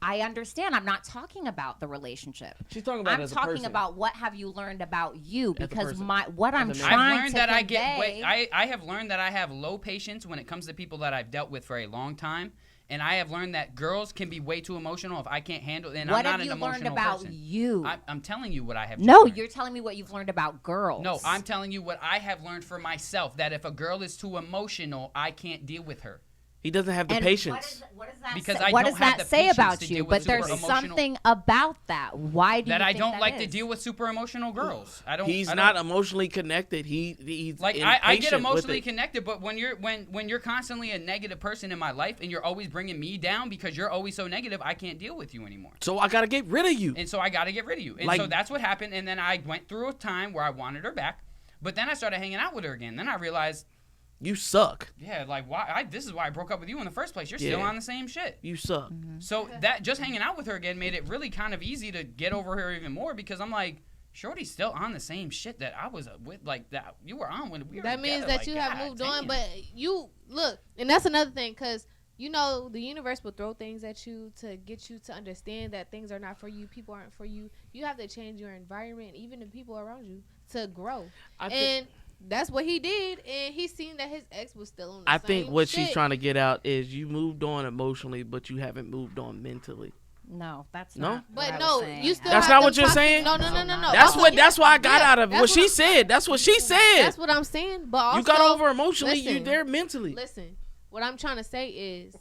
I understand. I'm not talking about the relationship. She's talking about I'm talking about what have you learned about you, because what I'm I've trying learned to that convey. I have learned that I have low patience when it comes to people that I've dealt with for a long time, and I have learned that girls can be way too emotional if I can't handle it. And what I'm not have an you learned emotional about person. you? I'm telling you what I have. No, learned. you're telling me what you've learned about girls. No, I'm telling you what I have learned for myself. That if a girl is too emotional, I can't deal with her. He doesn't have the patience. What does that Because say? I What don't does have that the say patience about to you? deal But with there's super emotional- something about that. Why do you That I think don't that like is? to deal with super emotional girls. He's not emotionally connected. He's like I get impatient emotionally with it. connected, but when you're constantly a negative person in my life and you're always bringing me down because you're always so negative, I can't deal with you anymore. So I gotta get rid of you. And so I gotta get rid of you. And so that's what happened. And then I went through a time where I wanted her back, but then I started hanging out with her again. Then I realized, you suck. yeah, like why? This is why I broke up with you in the first place. You're still on the same shit. You suck. Mm-hmm. So that just hanging out with her again made it really kind of easy to get over her even more, because I'm like, Shorty's still on the same shit that I was with, like that you were on when we were That together. means that like, you have God moved damn. on, but you look, and that's another thing, because you know the universe will throw things at you to get you to understand that things are not for you, people aren't for you. You have to change your environment, even the people around you, to grow. And that's what he did, and he seen that his ex was still on the I same think what shit. she's trying to get out is you moved on emotionally, but you haven't moved on mentally. No, that's No? not. But what I no, was saying. you still. That's have not them what you're toxic- saying? No. That's Also, that's why I got out of that's what she said. That's what she said. That's what I'm saying. But also, You got over emotionally. listen, You there mentally. Listen, what I'm trying to say is,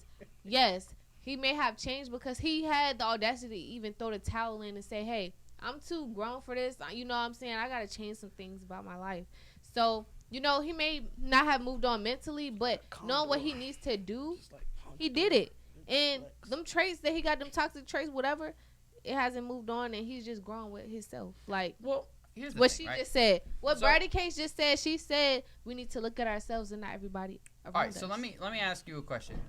yes, he may have changed because he had the audacity to even throw the towel in and say, hey, I'm too grown for this. You know what I'm saying? I got to change some things about my life. So, you know, he may not have moved on mentally, but knowing what he needs to do, he did it. And them traits that he got, them toxic traits, whatever, it hasn't moved on, and he's just grown with himself. Like, Well, here's the what thing, she right? just said. What So- Bratty Case just said, she said we need to look at ourselves and not everybody around All right, us. so let me ask you a question.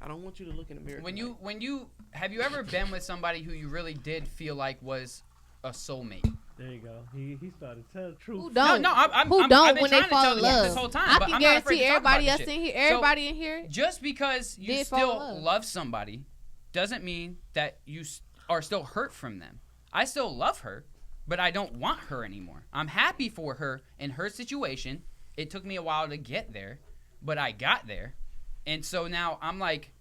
I don't want you to look in the mirror. When you have you ever been with somebody who you really did feel like was a soulmate? There you go. He started to tell the truth. Who don't? No, I've Who I've don't been when they trying to fall tell in the truth love? this whole time, I but can I'm not afraid guarantee to talk about everybody this else shit. in here, So, everybody in here, just because you did fall in still love. love somebody doesn't mean that you are still hurt from them. I still love her, but I don't want her anymore. I'm happy for her in her situation. It took me a while to get there, but I got there. And so now I'm like,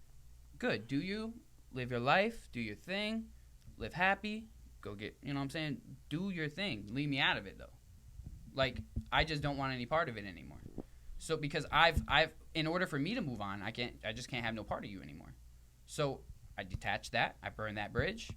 good. Do you live your life? Do your thing. Live happy. Go get, you know what I'm saying? Do your thing. Leave me out of it, though. Like, I just don't want any part of it anymore. So because I've in order for me to move on, I just can't have no part of you anymore. So I detached that. I burned that bridge.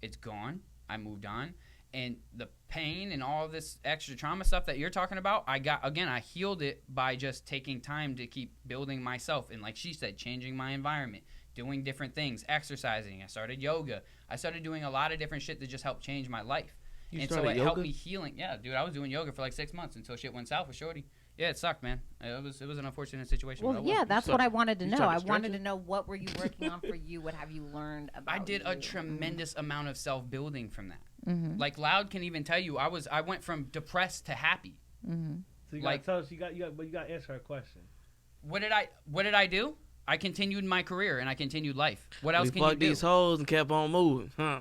It's gone. I moved on. And the pain and all this extra trauma stuff that you're talking about, I healed it by just taking time to keep building myself. And like she said, changing my environment, doing different things, exercising. I started yoga. I started doing a lot of different shit that just helped change my life. And so it helped me healing. Yeah, dude, I was doing yoga for like 6 months until shit went south with Shorty. Yeah, it sucked, man. It was an unfortunate situation. Well, yeah, that's what I wanted to know. I wanted to know, what were you working on for you? What have you learned about I did you? a tremendous amount of self-building from that. Mm-hmm. Like Loud can even tell you, I went from depressed to happy. Mm-hmm. So you gotta tell us, but you gotta answer our question. What did I do? I continued my career and I continued life. What else can you do? We fucked these hoes and kept on moving, huh?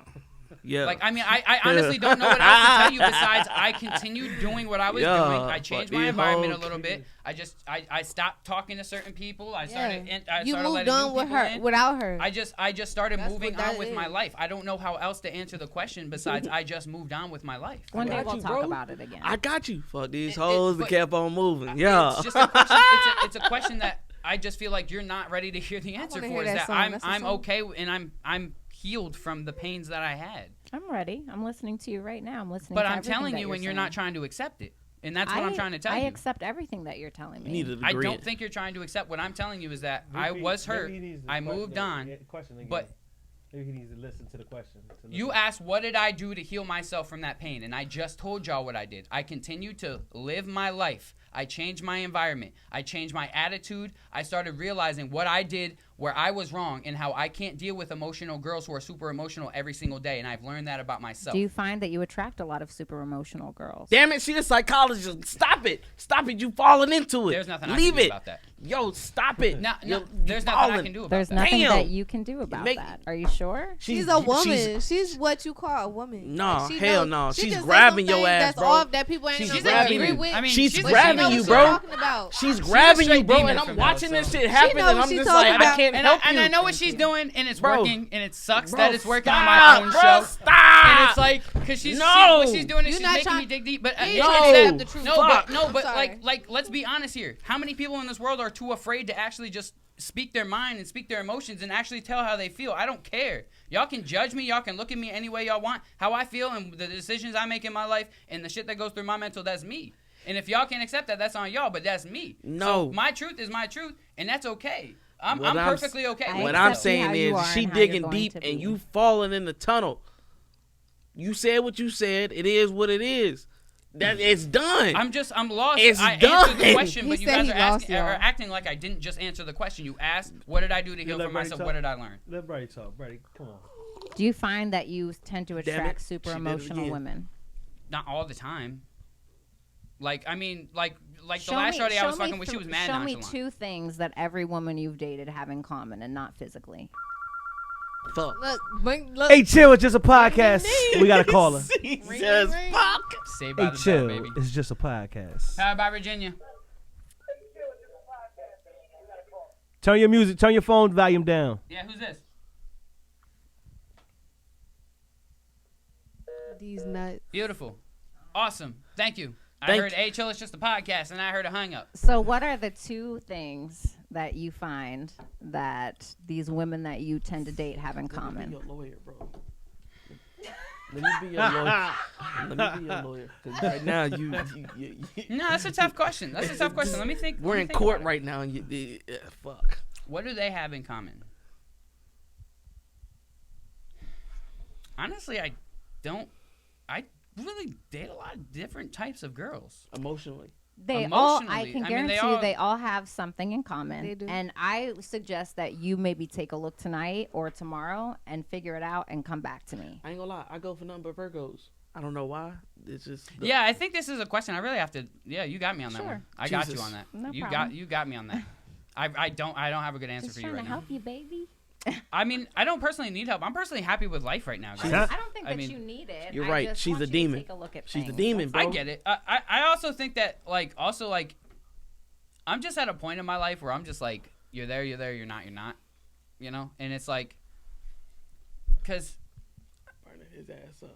Yeah. Like, I mean, I honestly don't know what else to tell you besides I continued doing what I was doing. I changed my environment a little bit. I stopped talking to certain people. I started moved on with her without her. I just started moving on with my life. I don't know how else to answer the question besides I just moved on with my life. One day we'll talk about it again. I got you. Fuck these hoes and kept on moving. Yeah. It's just a question. It's a question that I just feel like you're not ready to hear the answer for. Is that I'm okay and I'm healed from the pains that I had. I'm ready. I'm listening to you right now. I'm listening but to I'm telling you, and you're not trying to accept it. And that's what I'm trying to tell you. I accept everything that you're telling me. I don't think you're trying to accept. What I'm telling you is that I was hurt. I moved on. But maybe he needs to listen to the question. You asked, what did I do to heal myself from that pain? And I just told y'all what I did. I continued to live my life. I changed my environment. I changed my attitude. I started realizing what I did where I was wrong and how I can't deal with emotional girls who are super emotional every single day. And I've learned that about myself. Do you find that you attract a lot of super emotional girls? Damn it, she a psychologist. Stop it. Stop it. You falling into it. There's nothing Leave I can do it. about that. Yo, stop it. No, there's nothing I can do about that. There's nothing that you can do about that. Are you sure? She's a woman. She's what you call a woman. No, like hell no. She's grabbing your ass, bro. Off that people ain't she's grabbing you. I mean, she's grabbing you, bro. She's grabbing you, bro. And I'm watching this shit happen, and I'm just like, I can't help you. And I know what she's doing, and it's working, and it sucks that it's working on my own show. Stop! And it's like, because what she's doing is she's making me dig deep. But like, let's be honest here. How many people in this world are too afraid to actually just speak their mind and speak their emotions and actually tell how they feel? I don't care. Y'all can judge me. Y'all can look at me any way y'all want. How I feel and the decisions I make in my life and the shit that goes through my mental, that's me. And if y'all can't accept that, that's on y'all, but that's me. No. So my truth is my truth, and that's okay. I'm perfectly okay with What it. I'm saying is she digging deep and you falling in the tunnel. You said what you said. It is what it is. That it's done. I'm lost. It's I done. answered the question, but you guys are acting like I didn't just answer the question. You asked, what did I do to heal for myself? What did I learn? Let Bratty talk. Bratty, come on. Do you find that you tend to attract super emotional women? Not all the time. Like, I mean, like the last shorty I was fucking with, she was mad nonchalant. Show me 2 things that every woman you've dated have in common and not physically. Fuck. Look. Hey, chill. It's just a podcast. We got to call her. Jesus, fuck. Saved by Hey, the chill. Bell, baby. It's just a podcast. Powered by Virginia. Turn your music. Turn your phone volume down. Yeah, who's this? These nuts. Beautiful. Awesome. Thank you. I heard, hey, chill, it's just a podcast, and I heard a hang up. So what are the 2 things that you find that these women that you tend to date have in common? Let me be your lawyer, bro. Let me be your lawyer. Let me be your lawyer. Because right now, you No, that's a tough question. That's a tough question. Let me think. We're in court right now, and fuck. What do they have in common? Honestly, I really date a lot of different types of girls. Emotionally. I can guarantee you they all have something in common. They do. And I suggest that you maybe take a look tonight or tomorrow and figure it out and come back to me. I ain't gonna lie. I go for nothing but Virgos. I don't know why. It's just yeah, I think this is a question I really have to. Yeah, you got me on that one. I got you on that. No you problem. got me on that. I don't have a good answer Just for you trying right to now. help you, baby. I mean, I don't personally need help. I'm personally happy with life right now, guys. I don't think that you need it. You're I right. just She's want a you to demon. take a look at She's the things. demon, bro. I get it. I also think that, like, I'm just at a point in my life where I'm just like, you're there, you're not, you know? And it's like, because, Burning his ass up.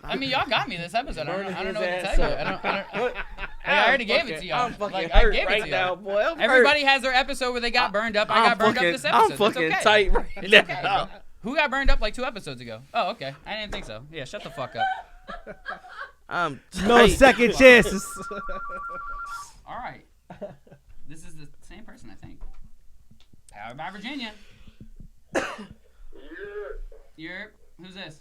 I mean, y'all got me this episode. I don't know what to Burning his tell you. ass I already gave it to y'all. I'm fucking I hurt gave it right to now, y'all. boy. I'm Everybody has their episode where they got burned up. I got burned up this episode. I'm fucking it's okay. tight right It's now. okay, bro. Who got burned up like 2 episodes ago? Oh, okay. I didn't think so. Yeah, shut the fuck up. I'm tight. No second chances. All right. This is the same person, I think. Powered by Virginia. You're. Who's this?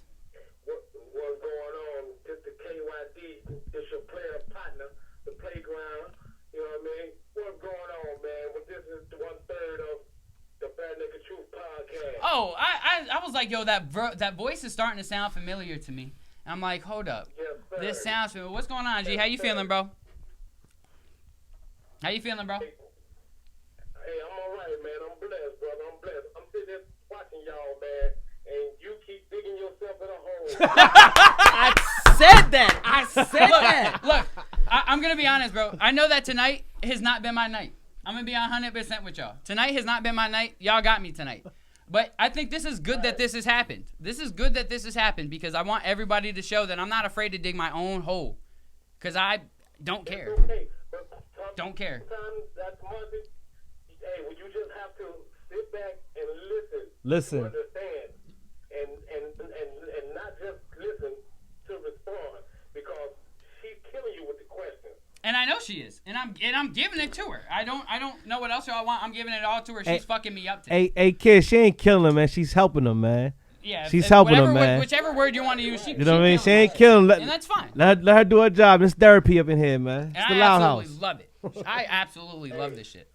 What's going on? It's the KYD. It's your player partner, the playground. You know what I mean? What's going on, man? Well, this is 1/3 of the Bad Nigga Truth podcast. Oh, I was like, yo, that voice is starting to sound familiar to me. And I'm like, hold up. Yes, sir. This sounds familiar. What's going on, G? How you feeling, bro? How you feeling, bro? Hey, I'm all right, man. I'm blessed, brother. I'm blessed. I'm sitting there watching y'all, man, and you keep digging yourself in a hole. I said that. I said that. Look, I'm going to be honest, bro. I know that tonight has not been my night. I'm going to be 100% with y'all. Tonight has not been my night. Y'all got me tonight. But I think this is good that this has happened. This is good that this has happened because I want everybody to show that I'm not afraid to dig my own hole. Because I don't care. Okay, but Don't care. sometimes that's Monday. Hey, well, you just have to sit back and listen. Listen. To understand. And not just listen to respond because she's killing you with the questions. And I know she is. And I'm giving it to her. I don't know what else y'all want. I'm giving it all to her. She's fucking me up today. Hey, kid, she ain't killing him, man. She's helping him, man. Yeah, she's helping him, man. Whichever word you want to use, You know what I mean? She ain't killing him. And that's fine. Let her do her job. It's therapy up in here, man. It's And the I Loud absolutely House. love it. I absolutely love this shit.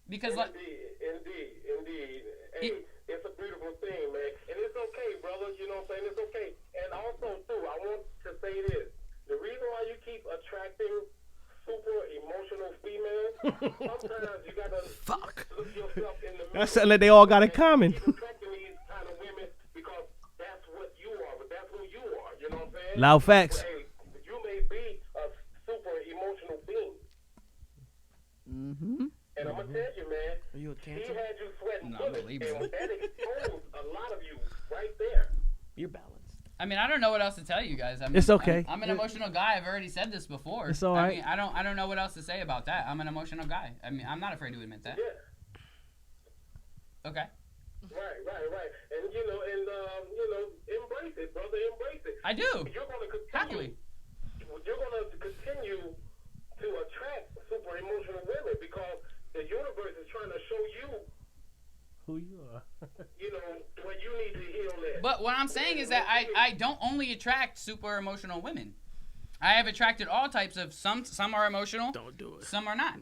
Because like, Indeed. Hey, it's a beautiful thing, man. And it's okay, brother. You know what I'm saying? It's okay. And also, too, I want to say this. The reason why you keep attracting super emotional females, sometimes you got to look yourself in the mirror. That's something that they all got in common. Keep attracting these kind of women because that's what you are, but that's who you are. You know what I'm saying? Loud facts. Hey, you may be a super emotional being. Mm-hmm. And I'm going to tell you, man, Are you a he Cancer? had you sweating No, I'm a bullets, Libra. and that exposed a lot of you right there. You're balanced. I mean, I don't know what else to tell you guys. I mean, It's okay. I'm an emotional guy. I've already said this before. It's all I right. mean, I don't know what else to say about that. I'm an emotional guy. I mean, I'm not afraid to admit that. Yeah, Okay. right. And, embrace it, brother, embrace it. I do. You're going to continue. Happily. You're going to continue to attract super emotional women because the universe is trying to show you, Who you are? what you need to heal at. But what I'm saying is that I don't only attract super emotional women. I have attracted all types of some are emotional, Don't do it. some are not.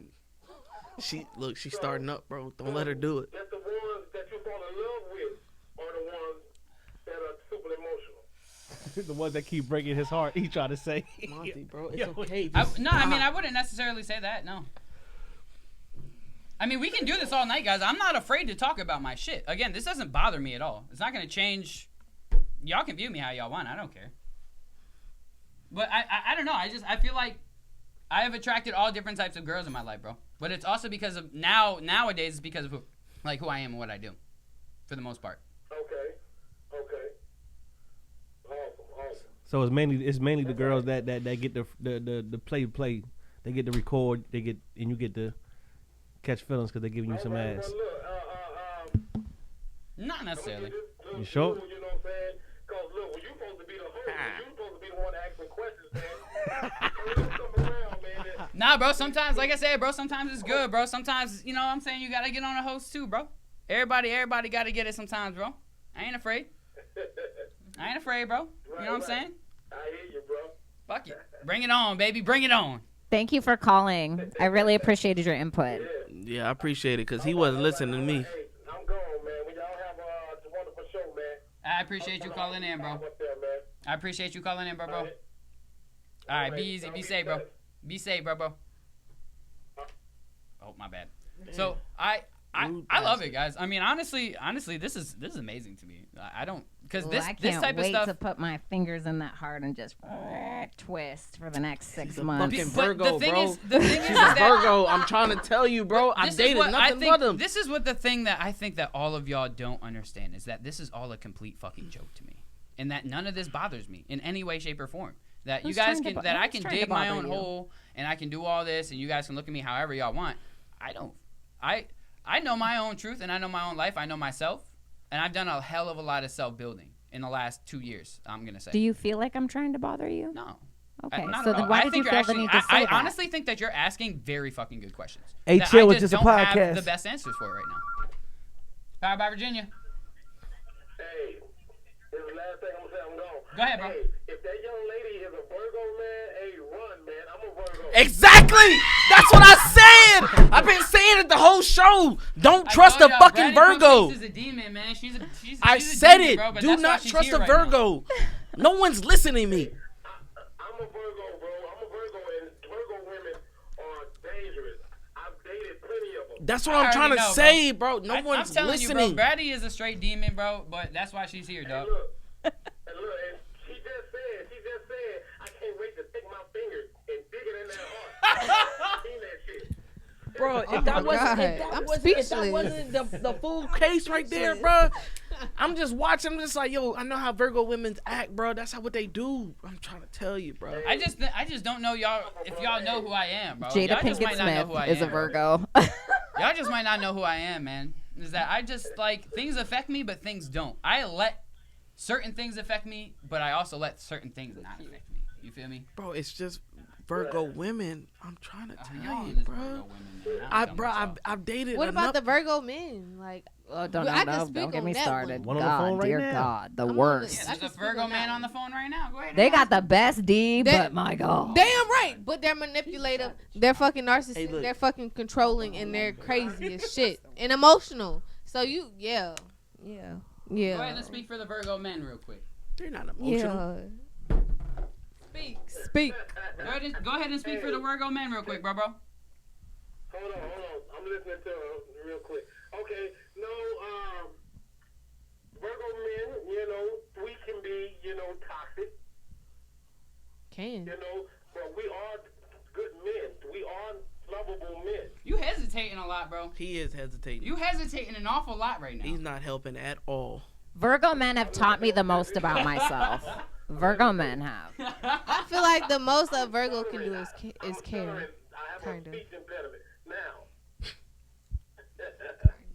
She's starting up, bro. Don't let her do it. That the ones that you fall in love with are the ones that are super emotional. The ones that keep breaking his heart. He trying to say. Monty, bro, it's okay. I wouldn't necessarily say that. No. I mean, we can do this all night, guys. I'm not afraid to talk about my shit. Again, this doesn't bother me at all. It's not going to change. Y'all can view me how y'all want. I don't care. But I don't know. I feel like I have attracted all different types of girls in my life, bro. But it's also because of nowadays it's because of who I am and what I do, for the most part. Okay. Awesome. So it's mainly the girls that get the play. They get to record. And you get to catch feelings because they're giving you some ass. Well, look, Not necessarily. You sure? You know what I'm saying? Because look, when you supposed to be the host, you supposed to be the one asking questions, man. Come around, man. Nah, bro. Sometimes, like I said, bro. Sometimes it's good, bro. Sometimes, you know what I'm saying. You gotta get on a host too, bro. Everybody gotta get it sometimes, bro. I ain't afraid, bro. You know what I'm saying? I hear you, bro. Fuck it. Bring it on, baby. Bring it on. Thank you for calling. I really appreciated your input. Yeah, I appreciate it because he wasn't listening to me. Hey, I'm gone, man. We all have a wonderful show, man. I appreciate you calling in, bro. Up there, man. I appreciate you calling in, bro. All right, be easy. Be safe, bro. Be safe, bro. Oh, my bad. So, I love it, guys. I mean, honestly, this is amazing to me. I don't because this I this can't type of wait stuff. to put my fingers in that heart and just twist for the next 6 months. Fucking But Virgo, the thing bro. is She's a Virgo. I'm trying to tell you, bro. I This is dated what I nothing think- but them. This is what the thing that I think that all of y'all don't understand is that this is all a complete fucking joke to me, and that none of this bothers me in any way, shape, or form. That you Who's guys trying to can, bo- that I who's can trying to dig my bother own you? hole, and I can do all this, and you guys can look at me however y'all want. I don't. I know my own truth, and I know my own life. I know myself, and I've done a hell of a lot of self-building in the last 2 years. I'm gonna say. Do you feel like I'm trying to bother you? No. Okay, Not so at then all. why I did you think feel you're the actually, need to say I that? honestly think that you're asking very fucking good questions. Hey, that chill, I it's just just a don't have podcast. the best answers for right now. Bye, bye, Virginia. Hey, this is the last thing I'm gonna say. I'm gone. Go ahead, bro. Hey, if that young lady is a Virgo, man, hey, run, man. I'm a Virgo. Exactly. That's what I said. I've been saying it the whole show. Don't trust a fucking Virgo. She's a demon, man. She's I a said demon, it. bro, but Do that's why not she's trust here a right now. Virgo. No one's listening to me. I'm a Virgo, bro. I'm a Virgo, and Virgo women are dangerous. I've dated plenty of them. That's what I I'm trying to already know, say, bro. No I'm one's telling listening. you, bro. Bratty is a straight demon, bro. But that's why she's here, dog. And she just said, I can't wait to take my fingers and dig it in that heart. Seen that shit. Bro, if Oh that my wasn't, God. if that I'm wasn't, if that speechless. wasn't the full case right there, bro. I'm just watching. I'm just like, yo, I know how Virgo women act, bro. That's how what they do. I'm trying to tell you, bro. I just don't know y'all if y'all know who I am, bro. Jada Y'all just Pinkett might not know Smith who I is a am. Virgo. Y'all just might not know who I am, man. Is that I just like things affect me, but things don't. I let certain things affect me, but I also let certain things not affect me. You feel me? Bro, it's just Virgo women. I'm trying to tell Y'all you, this bro. Virgo women, man. I've dated. What enough. about the Virgo men? Like, Oh, I can speak don't get on me that started. one. One on the phone God, right dear now. God, the I'm on worst. the- I There's can a speak on Virgo that man one. on the phone right now. Go ahead. They got the best D, They- but my God. damn right, but they're manipulative. They're fucking narcissistic. Hey, look. They're fucking controlling, and they're crazy as shit and emotional. So yeah. Go ahead and speak for the Virgo men real quick. They're not emotional. Yeah. Speak. Go ahead and speak for the Virgo men real quick, bro. Hold on. I'm listening to her real quick. Okay, Virgo men, we can be, toxic, Can. but we are good men. We are lovable men. You hesitating a lot, bro. He is hesitating. You hesitating an awful lot right now. He's not helping at all. Virgo men have taught me the most about myself. Virgo men have. I feel like the most a Virgo can do is I'm care. sorry, I have Kind a of. speech impediment. Now.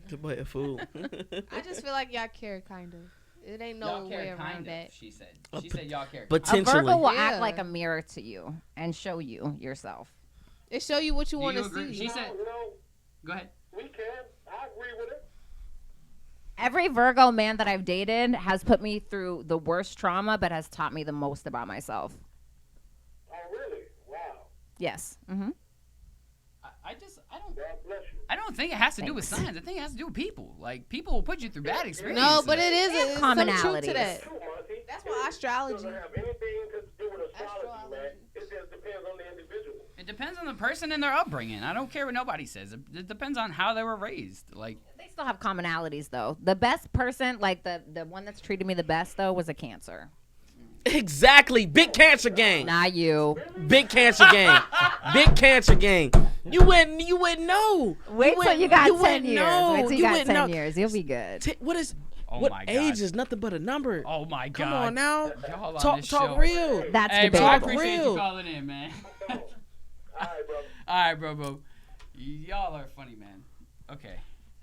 Good boy, a fool. I just feel like y'all care, kind of. It ain't no Y'all way care around kind of, that. she said. She said y'all care. A Potentially. Virgo will Yeah. act like a mirror to you and show you yourself. It show you what you Do want you to agree? see. She said, No, go ahead. we can. I agree with it. Every Virgo man that I've dated has put me through the worst trauma, but has taught me the most about myself. Oh, really? Wow. Yes. Mm-hmm. God bless you. I don't think it has to do with Thanks. signs. I think it has to do with people. Like people will put you through bad experiences. No, but it is They have it's some truth commonalities. to that. True, Monty. That's why astrology. It doesn't have anything to do with astrology, man. Astrology. It just depends on the individual. It depends on the person and their upbringing. I don't care what nobody says. It depends on how they were raised. Like They still have commonalities, though. The best person, like the one that's treated me the best, though, was a Cancer. Exactly. Big Cancer gang. Not you. Big Cancer gang. Big Cancer gang. You wouldn't know. Wait till wouldn't- you got 10 wouldn't years. know. Wait till you got wouldn't 10 know. years. You'll be good. What is? oh what my age god. is nothing but a number? Oh my god. Come on now. Y'all on Talk this show. real. That's Hey, bro, I debatable. appreciate Real. you calling in, man. All right, brother. All right, bro. Y'all are funny, man. Okay.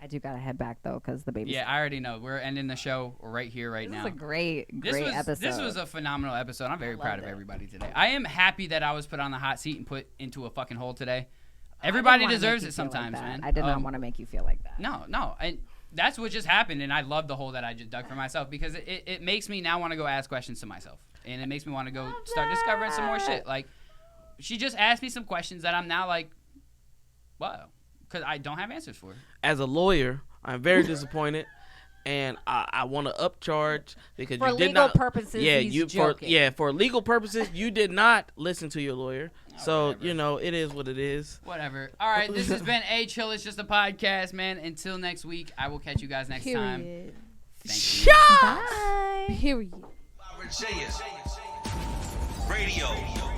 I do gotta head back though, because the baby's. Yeah, I already know. We're ending the show right here, right This now. is a great episode. This was a phenomenal episode. I'm very proud of loved it. everybody today. I am happy that I was put on the hot seat and put into a fucking hole today. I didn't Everybody wanna deserves make you it feel like sometimes, that. man. I did not want to make you feel like that. No, and that's what just happened, and I love the hole that I just dug for myself because it makes me now want to go ask questions to myself, and it makes me want to go start discovering some more shit. Like, she just asked me some questions that I'm now like, wow, because I don't have answers for. As a lawyer, I'm very disappointed and I want to upcharge because For you did legal not. purposes, Yeah, he's joking. for legal purposes, you did not listen to your lawyer. So whatever. it is what it is. Whatever. All right, this has been A Chill. It's just a podcast, man. Until next week, I will catch you guys next time. Period. Thank you. Bye. Period. Virginia's Radio.